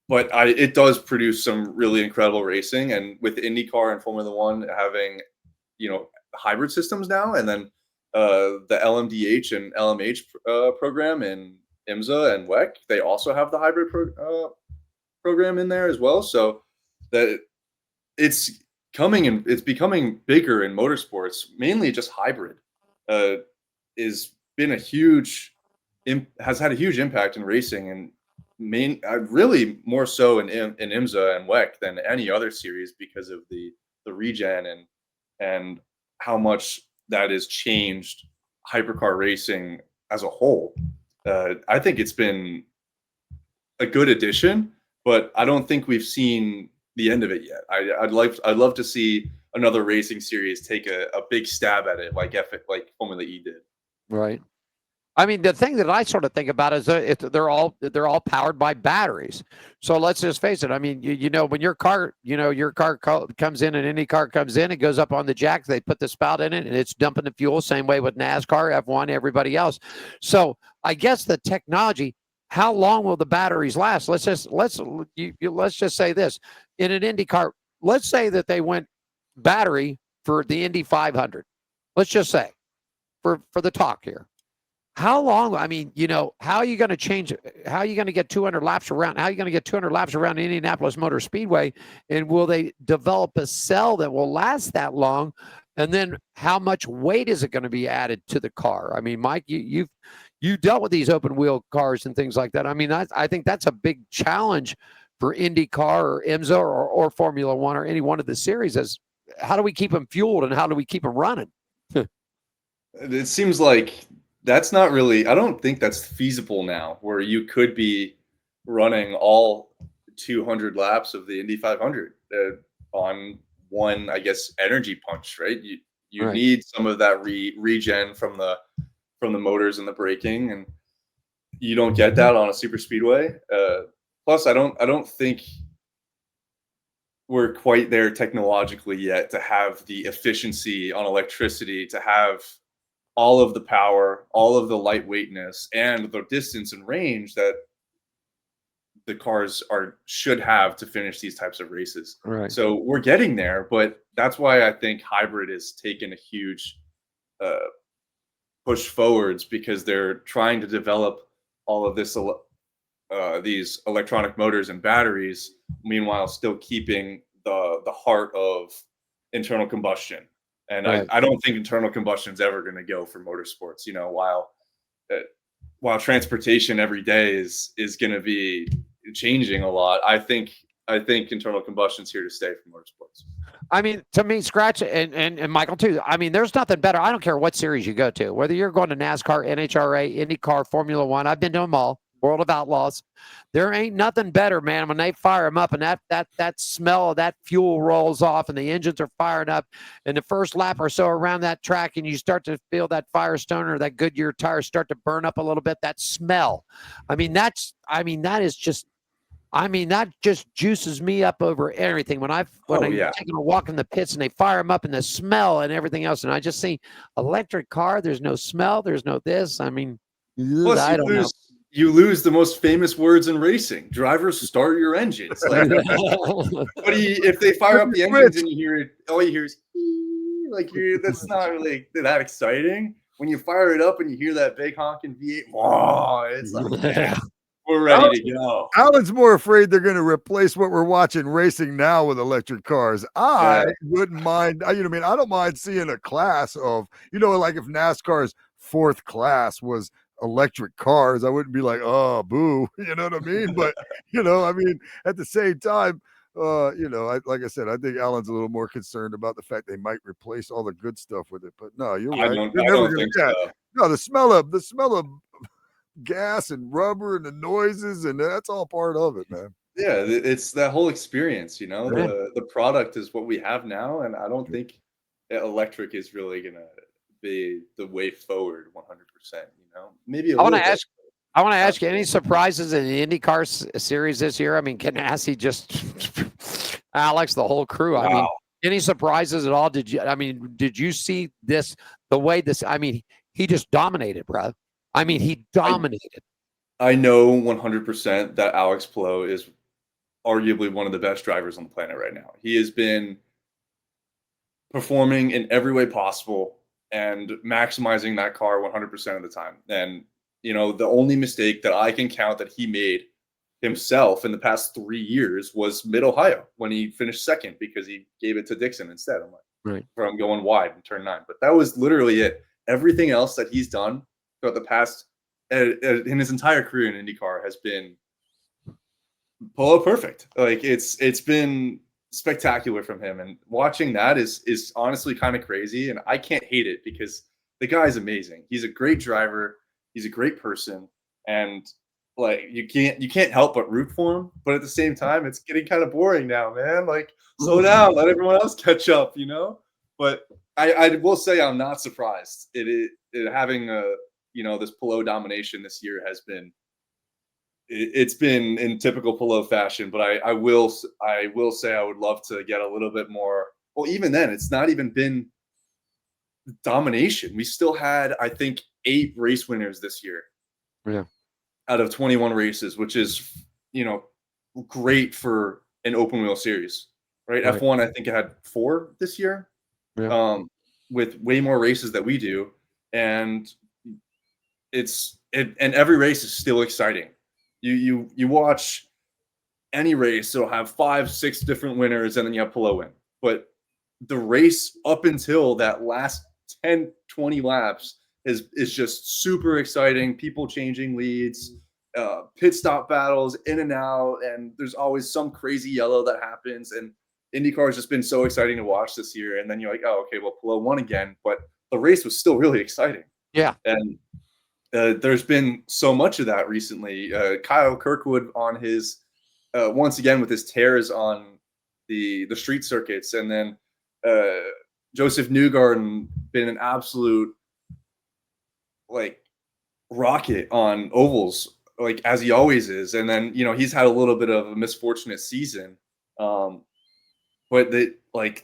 But it does produce some really incredible racing, and with IndyCar and Formula One having, hybrid systems now, and then the LMDH and LMH program in IMSA and WEC, they also have the hybrid program in there as well. So that it's coming and it's becoming bigger in motorsports. Mainly just hybrid has been has had a huge impact in racing, and really more so in IMSA and WEC than any other series because of the regen and how much that has changed hypercar racing as a whole. I think it's been a good addition, but I don't think we've seen the end of it yet. I'd love to see another racing series take a big stab at it, like Formula E did. Right. I mean, the thing that I sort of think about is they're all powered by batteries. So let's just face it. I mean, when your car comes in, an IndyCar comes in, it goes up on the jack, they put the spout in it, and it's dumping the fuel. Same way with NASCAR, F1, everybody else. So I guess the technology. How long will the batteries last? Let's just say this: in an IndyCar, let's say that they went battery for the Indy 500. Let's just say, for the talk here. How long? I mean, how are you going to change? How are you going to get 200 laps around? How are you going to get 200 laps around Indianapolis Motor Speedway? And will they develop a cell that will last that long? And then how much weight is it going to be added to the car? I mean, Mike, you dealt with these open wheel cars and things like that. I mean, I think that's a big challenge for IndyCar or IMSA or Formula One or any one of the series. Is how do we keep them fueled and how do we keep them running? It seems like that's not really, I don't think that's feasible now, where you could be running all 200 laps of the Indy 500 on one, I guess, energy punch, right? You Right. need some of that regen from the motors and the braking, and you don't get that on a super speedway. Plus, I don't think we're quite there technologically yet to have the efficiency on electricity, to have all of the power, all of the lightweightness, and the distance and range that the cars should have to finish these types of races. Right. So we're getting there, but that's why I think hybrid has taken a huge push forwards, because they're trying to develop all of this these electronic motors and batteries, meanwhile still keeping the heart of internal combustion. And Right. I don't think internal combustion is ever going to go for motorsports. While while transportation every day is going to be changing a lot, I think internal combustion's here to stay for motorsports. I mean, to me, Skratch and Michael too. I mean, there's nothing better. I don't care what series you go to, whether you're going to NASCAR, NHRA, IndyCar, Formula One. I've been to them all. World of Outlaws. There ain't nothing better, man. When they fire them up and that smell of that fuel rolls off and the engines are firing up, and the first lap or so around that track, and you start to feel that Firestone or that Goodyear tires start to burn up a little bit. That smell. That just juices me up over everything. When I'm taking a walk in the pits and they fire them up and the smell and everything else, and I just see electric car. There's no smell. There's no this. I mean, plus, I don't know. You lose the most famous words in racing. Drivers, start your engines. Like, if they fire up the engines and you hear it, all you hear is that's not really that exciting. When you fire it up and you hear that big honking V8, it's like, yeah, we're ready to go. Alan's more afraid they're going to replace what we're watching racing now with electric cars. I wouldn't mind. I don't mind seeing a class of, like if NASCAR's fourth class was electric cars, I wouldn't be like, oh, boo, you know what I mean? But, at the same time, like I said, I think Alan's a little more concerned about the fact they might replace all the good stuff with it. But no, you're right. I don't think so. No, the smell of gas and rubber and the noises, and that's all part of it, man. Yeah, it's that whole experience, the product is what we have now, and I don't think electric is really gonna be the way forward 100%. Maybe I want to ask you, any surprises in the IndyCar series this year? I mean, Ganassi Alex, the whole crew. Wow. I mean, any surprises at all? Did you see this, the way this, he just dominated, bro. He dominated. I know 100% that Alex Palou is arguably one of the best drivers on the planet right now. He has been performing in every way possible and maximizing that car 100% of the time. And, the only mistake that I can count that he made himself in the past 3 years was Mid-Ohio when he finished second because he gave it to Dixon instead. I'm like, from going wide in turn 9. But that was literally it. Everything else that he's done throughout the past, in his entire career in IndyCar, has been Polo perfect. Like it's been spectacular from him, and watching that is honestly kind of crazy. And I can't hate it because the guy's amazing. He's a great driver. He's a great person, and like you can't help but root for him. But at the same time, it's getting kind of boring now, man. Like slow down, let everyone else catch up, But I will say I'm not surprised. It having this Palou domination this year has been. It's been in typical Palou fashion, but I will say I would love to get a little bit more. Well, even then, it's not even been domination. We still had, I think, 8 race winners this year. Yeah. Out of 21 races, which is, great for an open wheel series, right? F1, I think it had 4 this year, with way more races that we do, and and every race is still exciting. You watch any race, it'll have 5-6 different winners, and then you have Palou win. But the race up until that last 10-20 laps is just super exciting. People changing leads, pit stop battles in and out, and there's always some crazy yellow that happens. And IndyCar has just been so exciting to watch this year. And then you're like, oh, okay, well, Palou won again, but the race was still really exciting. Yeah. And there's been so much of that recently. Kyle Kirkwood on his once again with his tears on the street circuits, and then Joseph Newgarden been an absolute rocket on ovals, as he always is. And then he's had a little bit of a misfortunate season, but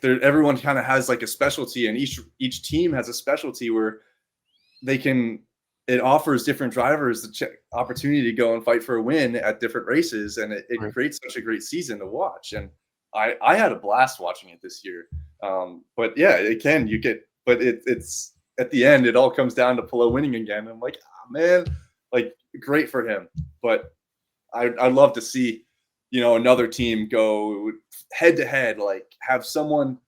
everyone kind of has a specialty, and each team has a specialty where it offers different drivers the opportunity to go and fight for a win at different races, and it creates such a great season to watch. And I had a blast watching it this year. But yeah, it's at the end, it all comes down to Palou winning again. I'm like, oh, man, great for him. But I'd love to see, another team go head to head, have someone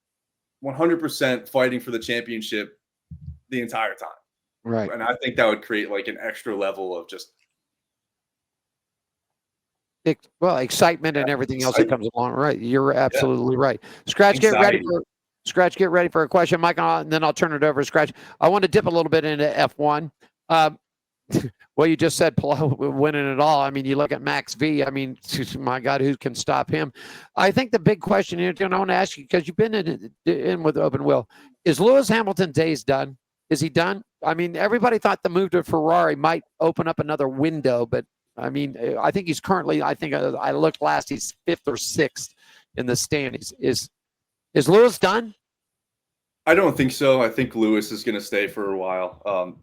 100% fighting for the championship the entire time. Right. And I think that would create like an extra level of just excitement and everything else that comes along. Right. You're absolutely right. Scratch, get ready for a question, Mike, and then I'll turn it over to Scratch. I want to dip a little bit into F1. Well, you just said winning it all. I mean, you look at Max V. I mean, my God, who can stop him? I think the big question here, and I want to ask you, because you've been in with Open Wheel, is Lewis Hamilton's days done? Is he done? I mean, everybody thought the move to Ferrari might open up another window, but I mean, I think he's currently, I think I looked last, he's 5th or 6th in the standings. Is Lewis done? I don't think so. I think Lewis is going to stay for a while.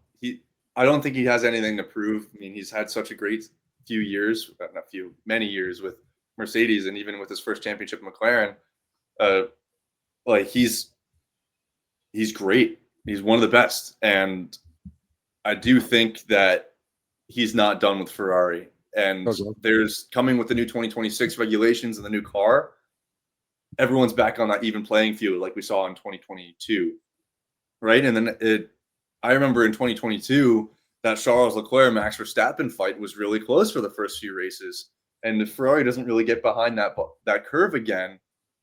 I don't think he has anything to prove. I mean, he's had such a great many years with Mercedes, and even with his first championship at McLaren, like he's great. He's one of the best, and I do think that he's not done with Ferrari. And there's coming with the new 2026 regulations and the new car. Everyone's back on that even playing field, like we saw in 2022, right? And then I remember in 2022 that Charles Leclerc Max Verstappen fight was really close for the first few races, and if Ferrari doesn't really get behind that curve again,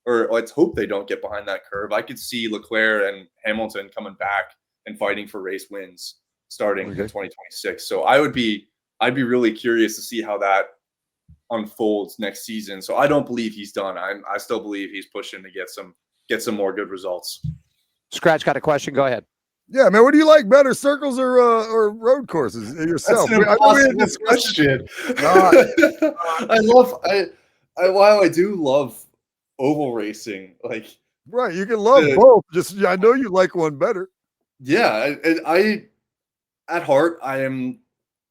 or let's hope they don't get behind that curve, I could see Leclerc and Hamilton coming back and fighting for race wins starting in 2026. So I'd be really curious to see how that unfolds next season. So I don't believe he's done. I still believe he's pushing to get some more good results. Scratch got a question. Go ahead. Yeah, man. What do you like better, circles or road courses yourself? That's an impossible question. While I do love oval racing, like right, you can love both. Just I know you like one better. Yeah, I at heart I am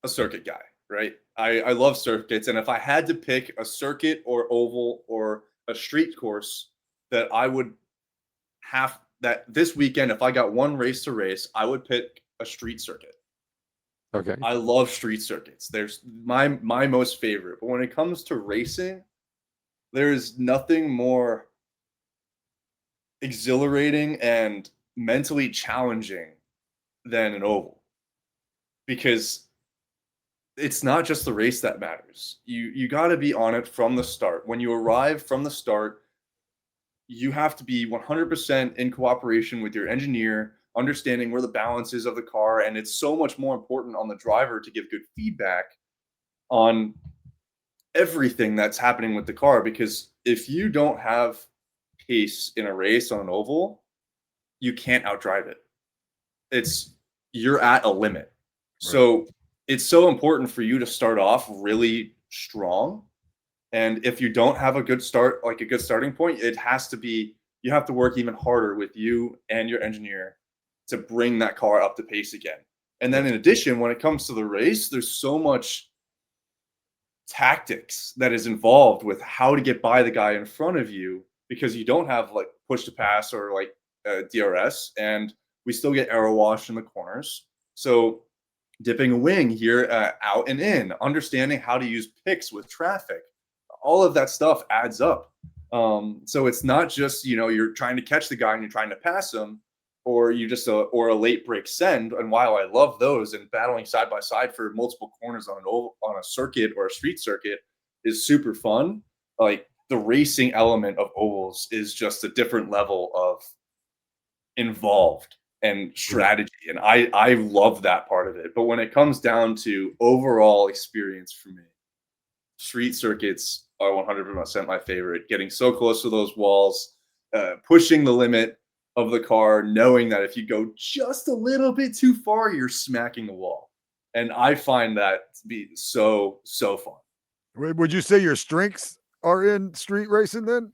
a circuit guy, right? I love circuits, and if I had to pick a circuit or oval or a street course that I would have that this weekend, if I got one race to race, I would pick a street circuit. Okay. I love street circuits. There's my most favorite. But when it comes to racing, there's nothing more exhilarating and mentally challenging than an oval. Because it's not just the race that matters. You got to be on it from the start. When you arrive from the start, you have to be 100% in cooperation with your engineer, understanding where the balance is of the car. And it's so much more important on the driver to give good feedback on everything that's happening with the car. Because if you don't have pace in a race on an oval, you can't outdrive it. You're at a limit. Right. So it's so important for you to start off really strong. And if you don't have a good start, like a good starting point, you have to work even harder with you and your engineer to bring that car up to pace again. And then in addition, when it comes to the race, there's so much tactics that is involved with how to get by the guy in front of you, because you don't have like push to pass or like DRS, and we still get aero wash in the corners. So dipping a wing here out and in, understanding how to use picks with traffic. All of that stuff adds up. So it's not just, you're trying to catch the guy and you're trying to pass him, or you just or a late break send. And while I love those, and battling side by side for multiple corners on a circuit or a street circuit is super fun, like the racing element of ovals is just a different level of involved and strategy. And I love that part of it. But when it comes down to overall experience for me, street circuits are 100% my favorite. Getting so close to those walls, pushing the limit of the car, knowing that if you go just a little bit too far, you're smacking the wall. And I find that to be so fun. Would you say your strengths are in street racing then?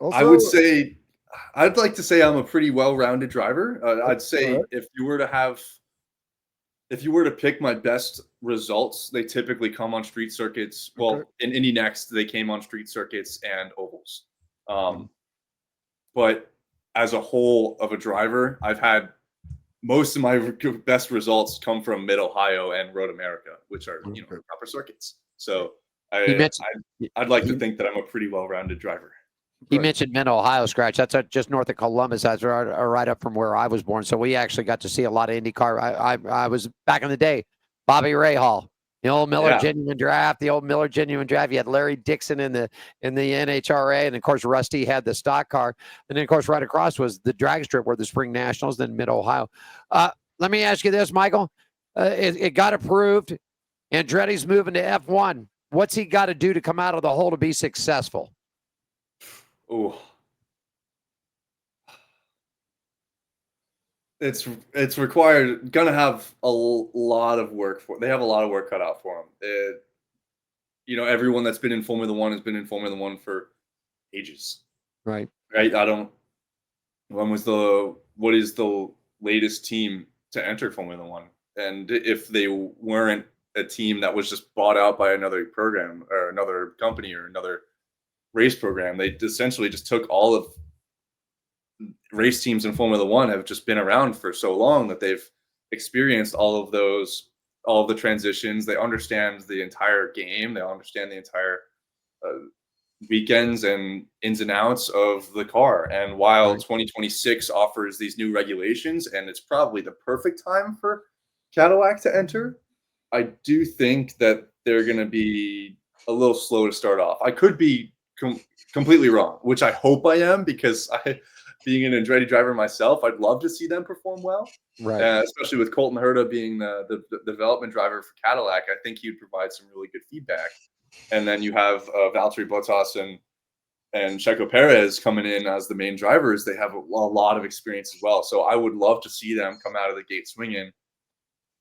Also? I'd like to say I'm a pretty well-rounded driver. I'd say if you were to pick my best results, they typically come on street circuits. Well, in Indy Next, they came on street circuits and ovals. But as a whole of a driver, I've had most of my best results come from Mid-Ohio and Road America, which are proper circuits. So I'd like to think that I'm a pretty well-rounded driver. He mentioned Mid Ohio, Skratch. That's just north of Columbus. That's right up from where I was born. So we actually got to see a lot of IndyCar. I was back in the day, Bobby Rahal, the old Miller Genuine Draft, You had Larry Dixon in the NHRA, and of course Rusty had the stock car. And then of course right across was the drag strip where the Spring Nationals, then Mid Ohio. Let me ask you this, Michael. It got approved. Andretti's moving to F1. What's he got to do to come out of the hole to be successful? Oh, it's required. Gonna have a lot of work for. They have a lot of work cut out for them. Everyone that's been in Formula One has been in Formula One for ages. Right. What is the latest team to enter Formula One? And if they weren't a team that was just bought out by another program or another company or another race program, they essentially just took all of race teams in Formula One have just been around for so long that they've experienced all of the transitions. They understand the entire game. They understand the entire weekends and ins and outs of the car. And while 2026 offers these new regulations, and it's probably the perfect time for Cadillac to enter, I do think that they're going to be a little slow to start off. I could be completely wrong, which I hope I am, because being an Andretti driver myself, I'd love to see them perform well. Right. Especially with Colton Herta being the development driver for Cadillac, I think he would provide some really good feedback. And then you have Valtteri Bottas and Checo Perez coming in as the main drivers. They have a lot of experience as well. So I would love to see them come out of the gate swinging.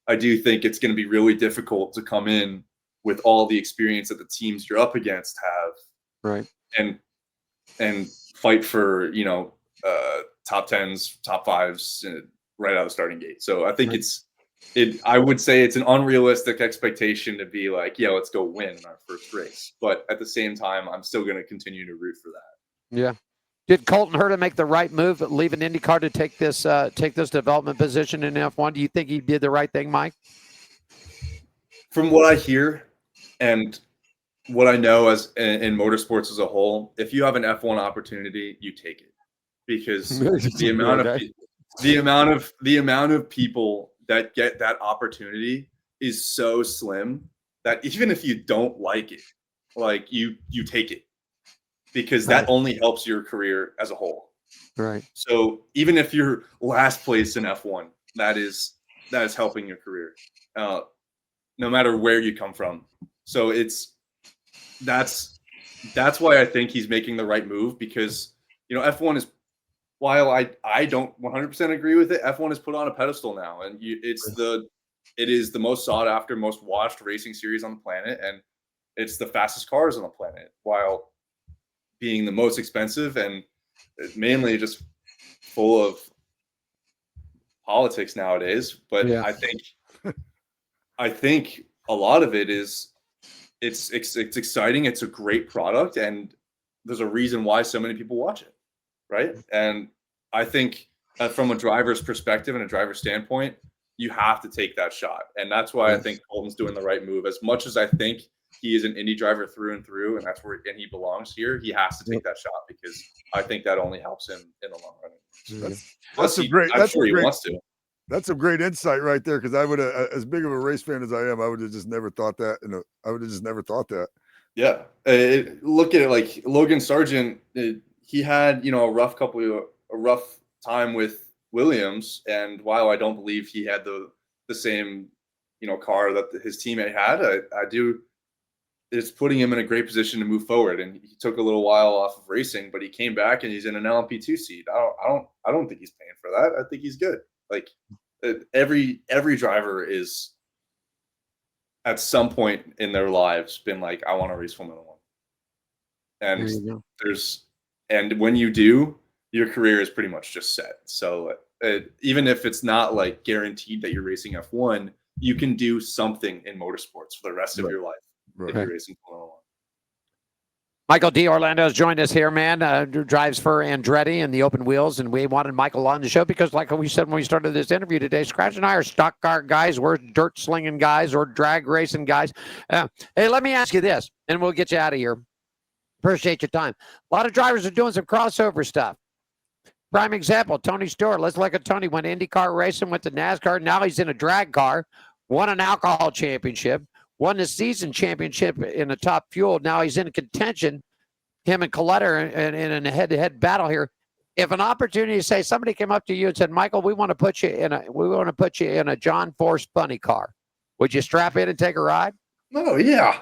I do think it's going to be really difficult to come in with all the experience that the teams you're up against have. Right. And fight for, top 10s, top 5s right out of the starting gate. So I think I would say it's an unrealistic expectation to be like, yeah, let's go win our first race. But at the same time, I'm still going to continue to root for that. Yeah. Did Colton Herta make the right move, leaving IndyCar to take this development position in F1? Do you think he did the right thing, Mike? From what I hear and what I know as in motorsports as a whole, if you have an F1 opportunity, you take it, because the amount of people that get that opportunity is so slim that even if you don't like it, like you take it, because that only helps your career as a whole. Right. So even if you're last place in F1, that is helping your career, no matter where you come from. So that's why I think he's making the right move, because F1 is, while I don't 100% agree with it, F1 is put on a pedestal now, and it is the most sought after, most watched racing series on the planet, and it's the fastest cars on the planet, while being the most expensive and mainly just full of politics nowadays. But yeah. I think a lot of it is it's exciting. It's a great product, and there's a reason why so many people watch it, right? And I think from a driver's perspective and a driver's standpoint, you have to take that shot, and that's why I think Colton's doing the right move. As much as I think he is an Indy driver through and through, and that's where he belongs here, he has to take that shot, because I think that only helps him in the long run. That's some great insight right there, because I would have, as big of a race fan as I am, I would have just never thought that. I would have just never thought that. Yeah, look at it like Logan Sargent. He had a rough time with Williams, and while I don't believe he had the same car that his teammate had, I do. It's putting him in a great position to move forward, and he took a little while off of racing, but he came back and he's in an LMP2 seat. I don't think he's paying for that. I think he's good. Like every driver is at some point in their lives been like, I want to race Formula One. And and when you do, your career is pretty much just set. So even if it's not like guaranteed that you're racing F1, you can do something in motorsports for the rest of your life. If you're racing Formula One. Michael D'Orlando has joined us here, man. Drives for Andretti and the open wheels, and we wanted Michael on the show because, like we said when we started this interview today, Skratch and I are stock car guys. We're dirt slinging guys or drag racing guys. Hey, let me ask you this, and we'll get you out of here. Appreciate your time. A lot of drivers are doing some crossover stuff. Prime example, Tony Stewart. Let's look at Tony. Went IndyCar racing, went to NASCAR. Now he's in a drag car, won an alcohol championship, won the season championship in the Top Fuel. Now he's in contention, him and Colette are in a head-to-head battle here. If an opportunity to say somebody came up to you and said, Michael, we want to put you in a John Force bunny car, would you strap in and take a ride? Oh yeah.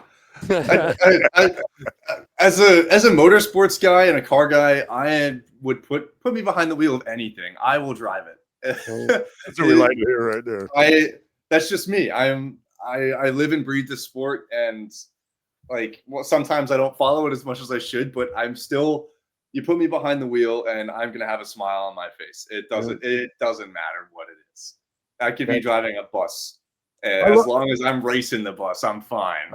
As a motorsports guy and a car guy, I would put me behind the wheel of anything. I will drive it. That's what we like to hear right there. That's just me. I live and breathe the sport, and sometimes I don't follow it as much as I should, but I'm still. You put me behind the wheel, and I'm gonna have a smile on my face. It doesn't matter what it is. I could be driving a bus. As long as I'm racing the bus, I'm fine.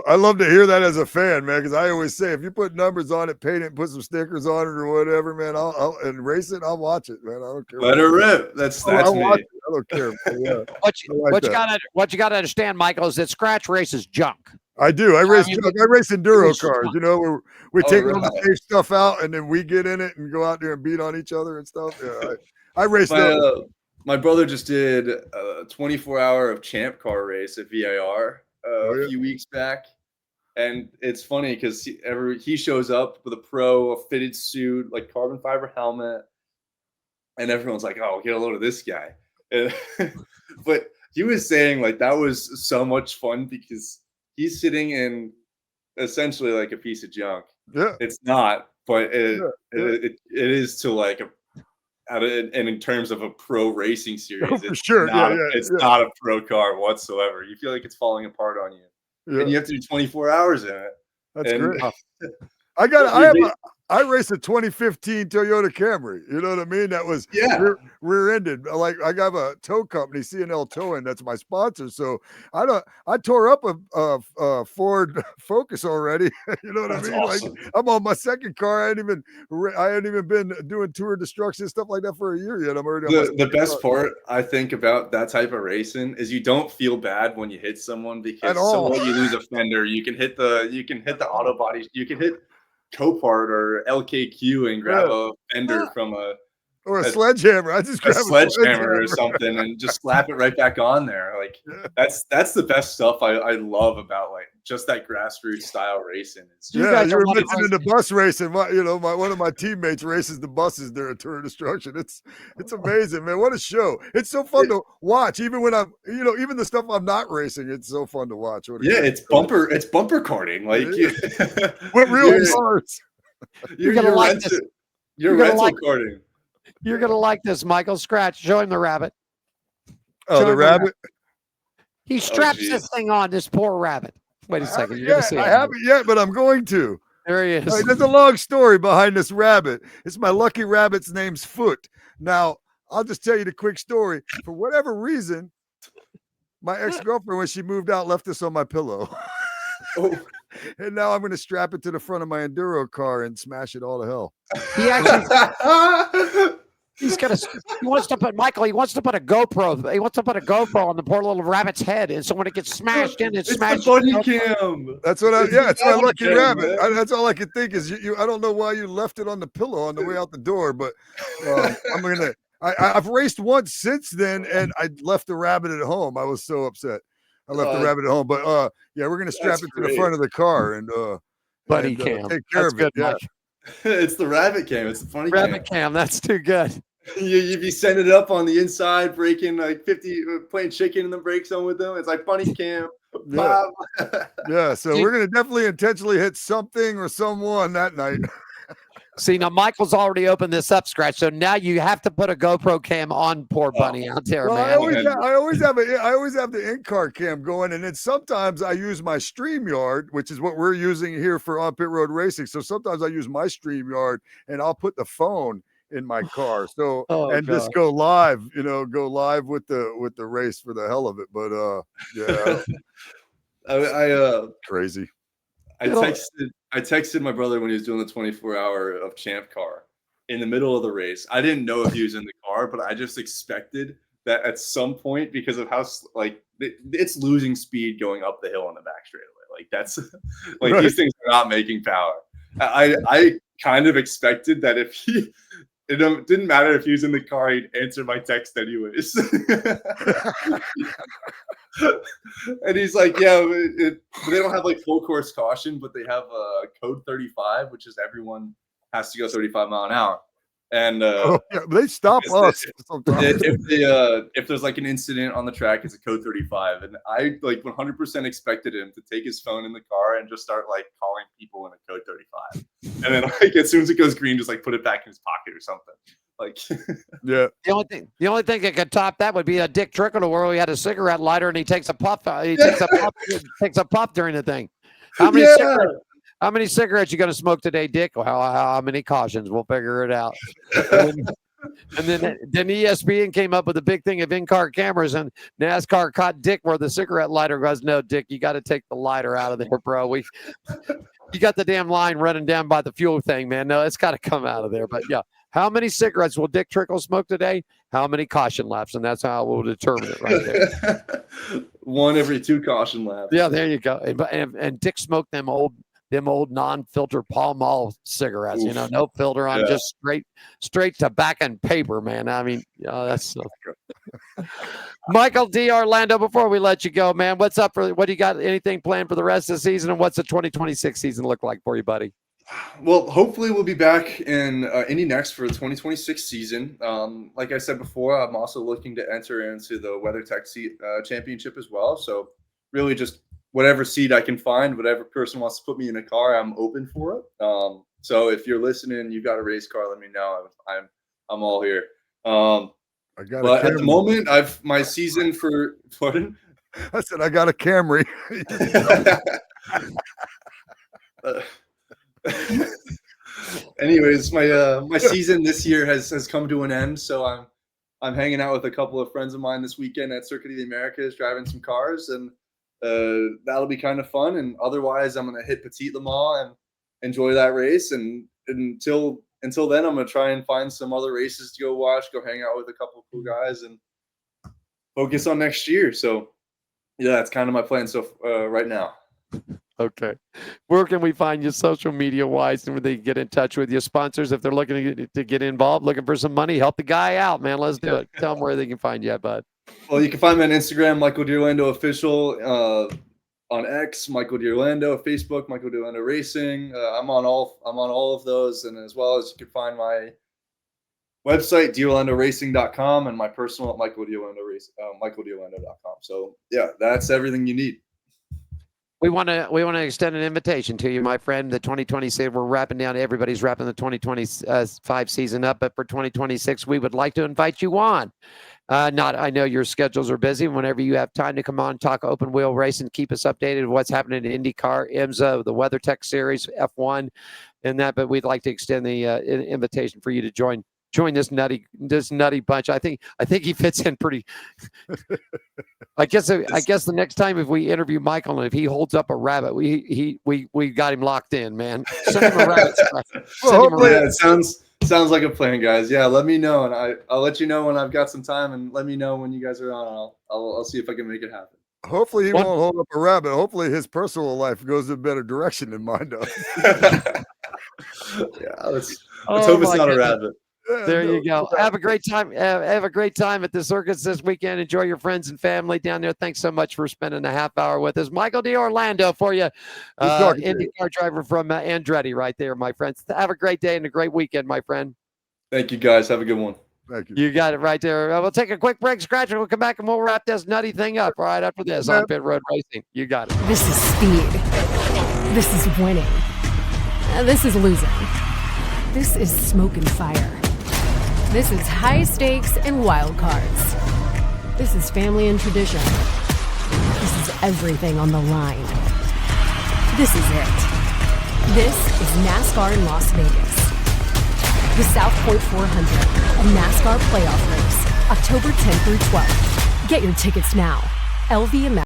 I love to hear that as a fan, man, because I always say if you put numbers on it, paint it, put some stickers on it or whatever, man, I'll and race it, I'll watch it, man. I don't care. Let her rip. That's me. I don't care. Yeah. What you got to understand, Michael, is that Skratch races junk. I do. I race enduro cars. You know, where we take all the safe stuff out and then we get in it and go out there and beat on each other and stuff. Yeah, I race those. My brother just did a 24-hour of champ car race at VIR a few weeks back. And it's funny because he shows up with a fitted suit, like carbon fiber helmet. And everyone's like, oh, get a load of this guy. But he was saying like that was so much fun because he's sitting in essentially like a piece of junk. Yeah. It's not, but it is to like and in terms of a pro racing series, it's not a pro car whatsoever. You feel like it's falling apart on you, and you have to do 24 hours in it. That's great. I raced a 2015 Toyota Camry. You know what I mean? That was rear-ended. Like I got a tow company, C&L Towing. That's my sponsor. So I tore up a Ford Focus already. You know what I mean? Awesome. Like I'm on my second car. I hadn't even been doing tour destruction stuff like that for a year yet. I'm already on the best part I think about that type of racing is you don't feel bad when you hit someone because you lose a fender. You can hit the auto body. You can hit Copart or LKQ and grab a fender from a sledgehammer. I just grab a sledgehammer or something and just slap it right back on there. Like that's the best stuff I love about like just that grassroots style racing. You were mentioning the bus racing. One of my teammates races the buses during Tour of Destruction. It's amazing, man. What a show! It's so fun to watch. Even when I'm, even the stuff I'm not racing, it's so fun to watch. It's bumper karting. Like with real cars. You're gonna like this. You're rental karting. You're gonna like this, Michael. Skratch. Show him the rabbit. Oh, the rabbit. He straps this thing on. This poor rabbit. Wait a second. You're gonna see I haven't yet, but I'm going to. There he is. There's a long story behind this rabbit. It's my lucky rabbit's name's Foot. Now, I'll just tell you the quick story. For whatever reason, my ex-girlfriend, when she moved out, left this on my pillow. And now I'm going to strap it to the front of my enduro car and smash it all to hell. He actually, he wants to put a GoPro. He wants to put a GoPro on the poor little rabbit's head, and so when it gets smashed in, it's smashed. Body cam. That's what it's my lucky rabbit. That's all I could think is I don't know why you left it on the pillow on the way out the door, but I've raced once since then, and I left the rabbit at home. I was so upset. I left the rabbit at home, but we're gonna strap it to the front of the car and buddy cam. Take care of it. Yeah. It's the rabbit cam. It's the funny rabbit cam. That's too good. You be sending it up on the inside, breaking like 50, playing chicken in the break zone with them. It's like bunny cam. So we're gonna definitely intentionally hit something or someone that night. See, now Michael's already opened this up, Skratch. So now you have to put a GoPro cam on poor Bunny out there, man. I always have the in-car cam going, and then sometimes I use my StreamYard, which is what we're using here for On Pit Road Racing. So sometimes I use my StreamYard, and I'll put the phone in my car. So just go live, with the race for the hell of it. But crazy. I texted my brother when he was doing the 24-hour of champ car in the middle of the race. I didn't know if he was in the car, but I just expected that at some point, because of how it's losing speed going up the hill on the back straightaway. Like that's like these things are not making power. I kind of expected that if it didn't matter if he was in the car, he'd answer my text anyways. And he's like, yeah, they don't have like full course caution, but they have code 35, which is everyone has to go 35 mile an hour. And they stop us sometimes. If there's like an incident on the track, it's a code 35. And I like 100% expected him to take his phone in the car and just start like calling people in a code 35. And then like as soon as it goes green, just like put it back in his pocket or something. Like yeah. The only thing that could top that would be a Dick Trickle where he had a cigarette lighter and he takes a puff. He takes a puff during the thing. How many cigarettes you going to smoke today, Dick? Well, how many cautions? We'll figure it out. And then ESPN came up with a big thing of in-car cameras, and NASCAR caught Dick where the cigarette lighter goes. No, Dick, you got to take the lighter out of there, bro. You got the damn line running down by the fuel thing, man. No, it's got to come out of there. But yeah, how many cigarettes will Dick Trickle smoke today? How many caution laps? And that's how we'll determine it right there. 1 every 2 caution laps. Yeah, there you go. And Dick smoked them old non-filter Pall Mall cigarettes. Oof. You know, no filter on, just straight tobacco and paper, man. I mean, that's so Michael D. Orlando, before we let you go, man, what do you got? Anything planned for the rest of the season, and what's the 2026 season look like for you, buddy? Well, hopefully we'll be back in Indy next for the 2026 season. Like I said before, I'm also looking to enter into the WeatherTech Championship as well. So really just whatever seat I can find, whatever person wants to put me in a car, I'm open for it. So if you're listening, you got a race car, let me know. I'm all here. But at the moment, my season for pardon? I said I got a Camry. Anyways, my season this year has come to an end, so I'm hanging out with a couple of friends of mine this weekend at Circuit of the Americas, driving some cars, and that'll be kind of fun. And otherwise, I'm gonna hit Petit Le Mans and enjoy that race. And until then, I'm gonna try and find some other races to go watch, go hang out with a couple of cool guys, and focus on next year. So yeah, that's kind of my plan. So right now. Okay. Where can we find you social media wise, and where they get in touch with you? Sponsors, if they're looking to get involved, looking for some money, help the guy out, man. Let's do it. Tell them where they can find you at, bud. Well, you can find me on Instagram, Michael D'Orlando Official, on X, Michael D'Orlando, Facebook, Michael D'Orlando Racing. I'm on all of those, and as well as you can find my website, DOrlandoRacing.com, and my personal at MichaelD'Orlando.com. So yeah, that's everything you need. We want to extend an invitation to you, my friend. The 2026, we're wrapping down. Everybody's wrapping the 2025 season up, but for 2026, we would like to invite you on. I know your schedules are busy. Whenever you have time to come on, talk open wheel racing, keep us updated with what's happening in IndyCar, IMSA, the WeatherTech Series, F1, and that. But we'd like to extend the invitation for you to join this nutty bunch. I think he fits in pretty. I guess the next time if we interview Michael and if he holds up a rabbit, we got him locked in, man. Send him a rabbit. Yeah, it sounds like a plan, guys. Yeah, let me know, and I'll let you know when I've got some time, and let me know when you guys are on. And I'll see if I can make it happen. Hopefully he won't hold up a rabbit. Hopefully his personal life goes in a better direction than mine does. Yeah, let's hope it's not a rabbit. There you go. Have a great time. Have a great time at the circus this weekend. Enjoy your friends and family down there. Thanks so much for spending a half hour with us. Michael D. Orlando for you. IndyCar driver from Andretti right there, my friends. Have a great day and a great weekend, my friend. Thank you, guys. Have a good one. Thank you. You got it right there. We'll take a quick break, Skratch, and we'll come back and we'll wrap this nutty thing up right after this on Pit Road Racing. You got it. This is speed. This is winning. This is losing. This is smoke and fire. This is high stakes and wild cards. This is family and tradition. This is everything on the line. This is it. This is NASCAR in Las Vegas. The South Point 400, a NASCAR playoff race, October 10th through 12th. Get your tickets now. LVMH.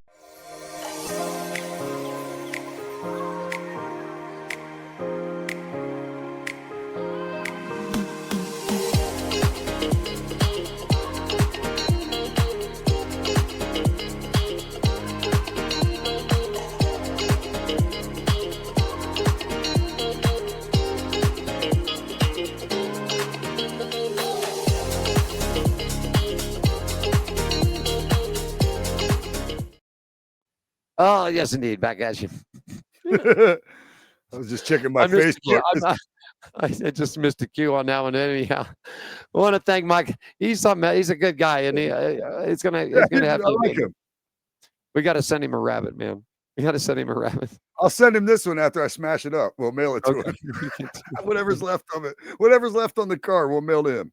Oh, yes, indeed. Back at you. I was just checking my I missed the Facebook. cue. I just missed the cue on that one. Anyhow, I want to thank Mike. He's a good guy, and it's gonna Yeah, have I to. like him. We got to send him a rabbit, man. We got to send him a rabbit. I'll send him this one after I smash it up. We'll mail it to him. Whatever's left of it, whatever's left on the car, we'll mail to him.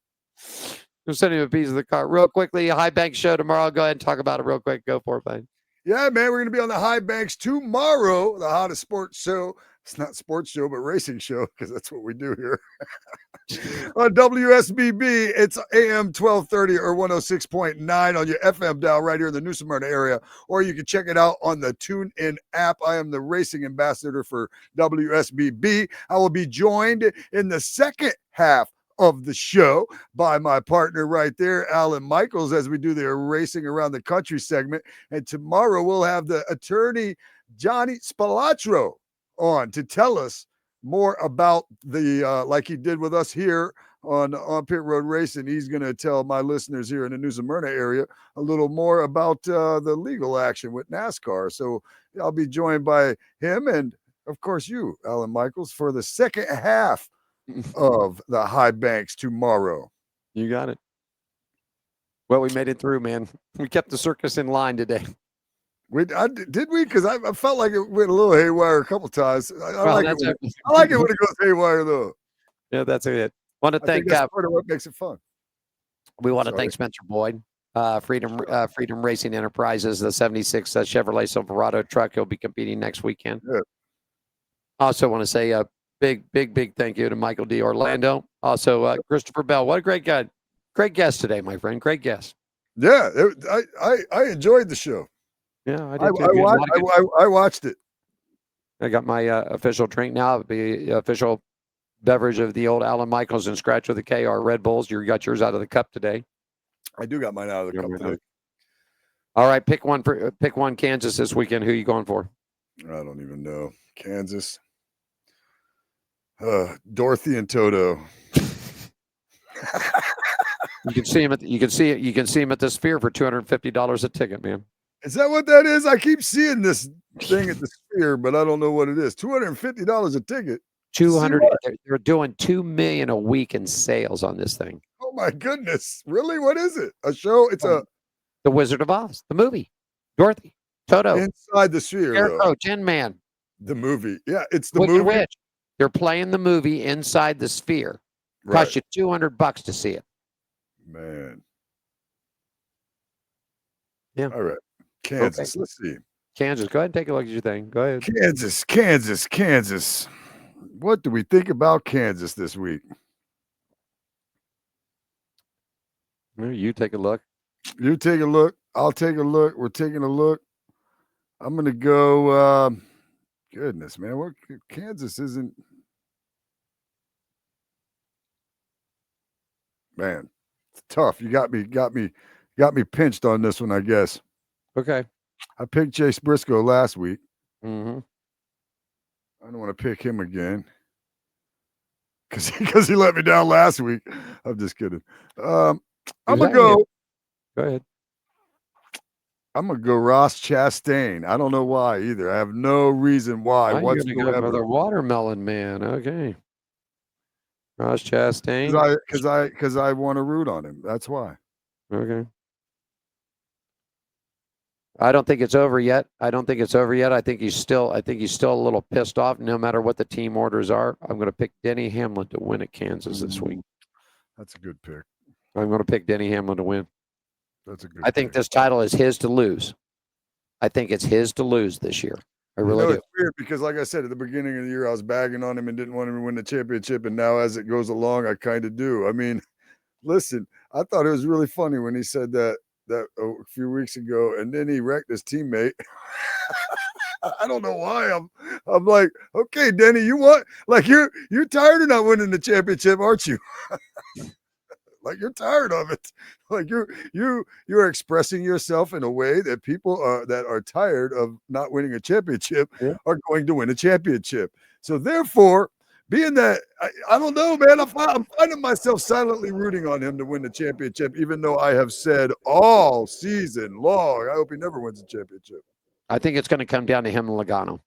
We'll send him a piece of the car real quickly. High Bank show tomorrow. Go ahead and talk about it real quick. Go for it, buddy. Yeah, man, we're going to be on the High Banks tomorrow, the hottest sports show. It's not sports show, but racing show, because that's what we do here. On WSBB, it's AM 1230 or 106.9 on your FM dial right here in the New Smyrna area, or you can check it out on the TuneIn app. I am the racing ambassador for WSBB. I will be joined in the second half of the show by my partner right there, Alan Michaels, as we do the Racing Around the Country segment. And tomorrow we'll have the attorney Johnny Spilotro on to tell us more about the like he did with us here on Pit Road Racing. He's going to tell my listeners here in the New Smyrna area a little more about the legal action with NASCAR. So I'll be joined by him and, of course, you, Alan Michaels, for the second half of the High Banks tomorrow. You got it. Well, we made it through, man. We kept the circus in line today. Did we? Because I felt like it went a little haywire a couple times. I like it when it goes haywire, though. Yeah, that's it. Want to thank that's part of what makes it fun. We want to thank Spencer Boyd, Freedom Racing Enterprises, the 76 Chevrolet Silverado truck. He'll be competing next weekend. Yeah. Also want to say a big thank you to Michael D. Orlando. Also, Christopher Bell. What a great guy. Great guest today, my friend. Great guest. Yeah, I enjoyed the show. Yeah, I did. I watched it. I got my official drink now. The official beverage of the old Alan Michaels and Skratch with a K are Red Bulls. You got yours out of the cup today. I do got mine out of the cup today. All right, pick one Kansas this weekend. Who are you going for? I don't even know. Kansas. Dorothy and Toto. You can see him at the Sphere for $250 a ticket, man. Is that what that is? I keep seeing this thing at the Sphere, but I don't know what it is. $250 a ticket. 200. They're doing $2 million a week in sales on this thing. Oh my goodness! Really? What is it? A show? It's The Wizard of Oz, the movie. Dorothy, Toto, inside the Sphere. Scarecrow, Tin Man. The movie. Yeah, it's the Wicked movie. Witch. They're playing the movie inside the Sphere. Cost you $200 to see it. Man. Yeah. All right. Kansas. Okay. Let's see. Kansas. Go ahead and take a look at your thing. Go ahead. Kansas. What do we think about Kansas this week? You take a look. You take a look. I'll take a look. We're taking a look. I'm going to go. Goodness, man. What Kansas isn't. Man, it's tough. You got me pinched on this one, I guess. Okay. I picked Chase Briscoe last week. Mm-hmm. I don't want to pick him again because he let me down last week. I'm just kidding. I'm gonna go. Go ahead. I'm gonna go Ross Chastain. I don't know why either. I have no reason why whatsoever. You're gonna go for the watermelon man. Okay. Ross Chastain. Because I want to root on him. That's why. Okay. I don't think it's over yet. I think he's still a little pissed off no matter what the team orders are. I'm going to pick Denny Hamlin to win at Kansas this week. That's a good pick. I'm going to pick Denny Hamlin to win. That's a good I think this title is his to lose. I think it's his to lose this year. I really do. It's weird because, like I said, at the beginning of the year, I was bagging on him and didn't want him to win the championship. And now as it goes along, I kind of do. I mean, listen, I thought it was really funny when he said that a few weeks ago, and then he wrecked his teammate. I don't know why. I'm like, okay, Denny, you want you're tired of not winning the championship, aren't you? Like you're tired of it. Like you're expressing yourself in a way that people that are tired of not winning a championship are going to win a championship. So therefore, being that I don't know, man, I'm finding myself silently rooting on him to win the championship, even though I have said all season long, I hope he never wins a championship. I think it's going to come down to him and Logano.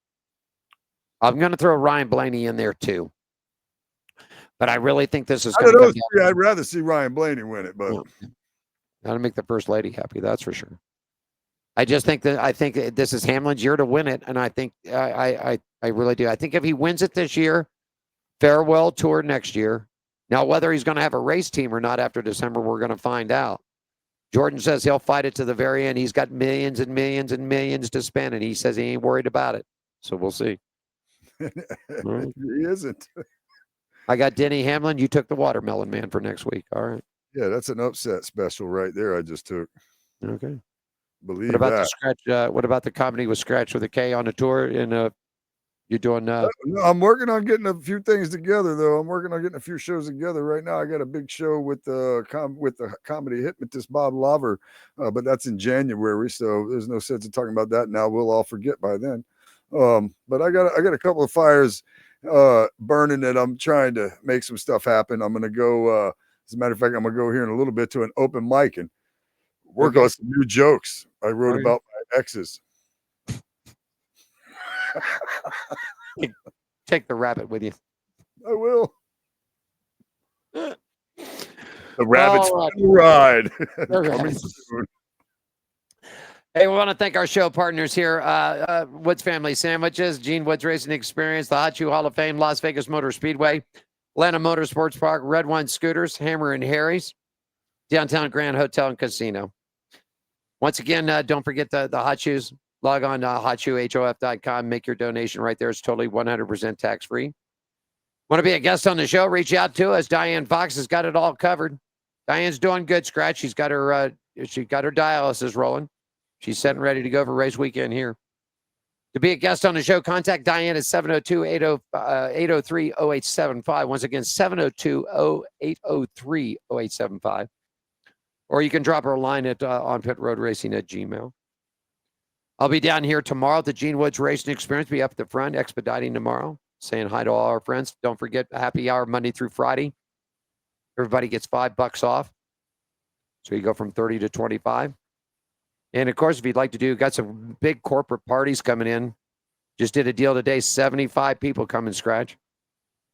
I'm going to throw Ryan Blaney in there too. But I really think this is going to come down. I'd rather see Ryan Blaney win it, but that'll make the first lady happy. That's for sure. I think this is Hamlin's year to win it, and I think I really do. I think if he wins it this year, farewell tour next year. Now, whether he's going to have a race team or not after December, we're going to find out. Jordan says he'll fight it to the very end. He's got millions and millions and millions to spend, and he says he ain't worried about it. So we'll see. He isn't. I got Denny Hamlin. You took the Watermelon Man for next week. All right. Yeah, that's an upset special right there. I just took. Okay. Believe what about that. the Skratch? What about the comedy with Skratch with a K on the tour? And you're doing? No, I'm working on getting a few things together, though. I'm working on getting a few shows together right now. I got a big show with the comedy hypnotist Bob Lover, but that's in January, so there's no sense in talking about that now. We'll all forget by then. But I got a couple of fires burning that I'm trying to make some stuff happen. I'm gonna go. As a matter of fact, I'm gonna go here in a little bit to an open mic and work on some new jokes I wrote about my exes. Take the rabbit with you. I will. The rabbit's on the ride. Coming soon. Hey, we want to thank our show partners here. Woods Family Sandwiches, Gene Woods Racing Experience, the Hot Shoe Hall of Fame, Las Vegas Motor Speedway, Atlanta Motorsports Park, Red One Scooters, Hammer and Harry's, Downtown Grand Hotel and Casino. Once again, don't forget the Hot Shoes. Log on to hotshoehof.com. Make your donation right there. It's totally 100% tax-free. Want to be a guest on the show? Reach out to us. Diane Fox has got it all covered. Diane's doing good, Skratch. She's got her dialysis rolling. She's set and ready to go for race weekend here. To be a guest on the show, contact Diane at 702-803-0875. Once again, 702-803-0875. Or you can drop her a line at onpitroadracing@gmail.com. I'll be down here tomorrow at the Gene Woods Racing Experience. Be up at the front, expediting tomorrow, saying hi to all our friends. Don't forget happy hour Monday through Friday. Everybody gets $5 off. So you go from 30 to 25. And of course, if you'd like to do, got some big corporate parties coming in. Just did a deal today, 75 people coming, Skratch.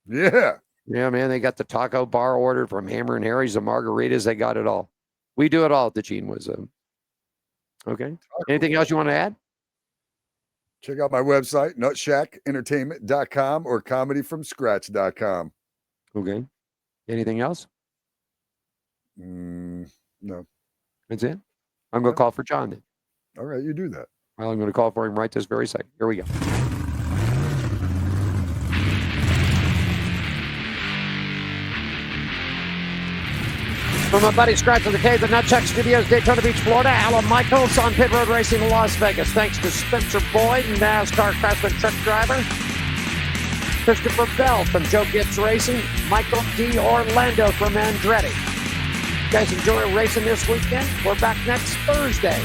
Yeah. Yeah, man, they got the taco bar ordered from Hammer and Harry's, the margaritas, they got it all. We do it all at the Gene Woods. Okay. Anything else you want to add? Check out my website, nutshackentertainment.com or comedyfromscratch.com. Okay. Anything else? No. That's it? I'm going to call for John then. All right, you do that. Well, I'm going to call for him right this very second. Here we go. From my buddy Skratch of the Cave, the Nutchuck Studios, Daytona Beach, Florida, Alan Michaels on Pit Road Racing in Las Vegas. Thanks to Spencer Boyd, NASCAR Craftsman truck driver, Christopher Bell from Joe Gibbs Racing, Michael D. Orlando from Andretti. You guys enjoy racing this weekend? We're back next Thursday,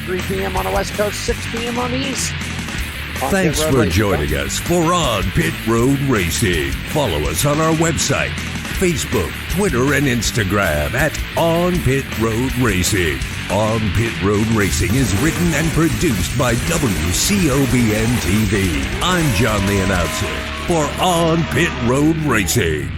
3 p.m. on the West Coast, 6 p.m. on the East. Thanks for joining us for On Pit Road Racing. Follow us on our website, Facebook, Twitter, and Instagram at On Pit Road Racing. On Pit Road Racing is written and produced by WCOBN TV. I'm John the Announcer for On Pit Road Racing.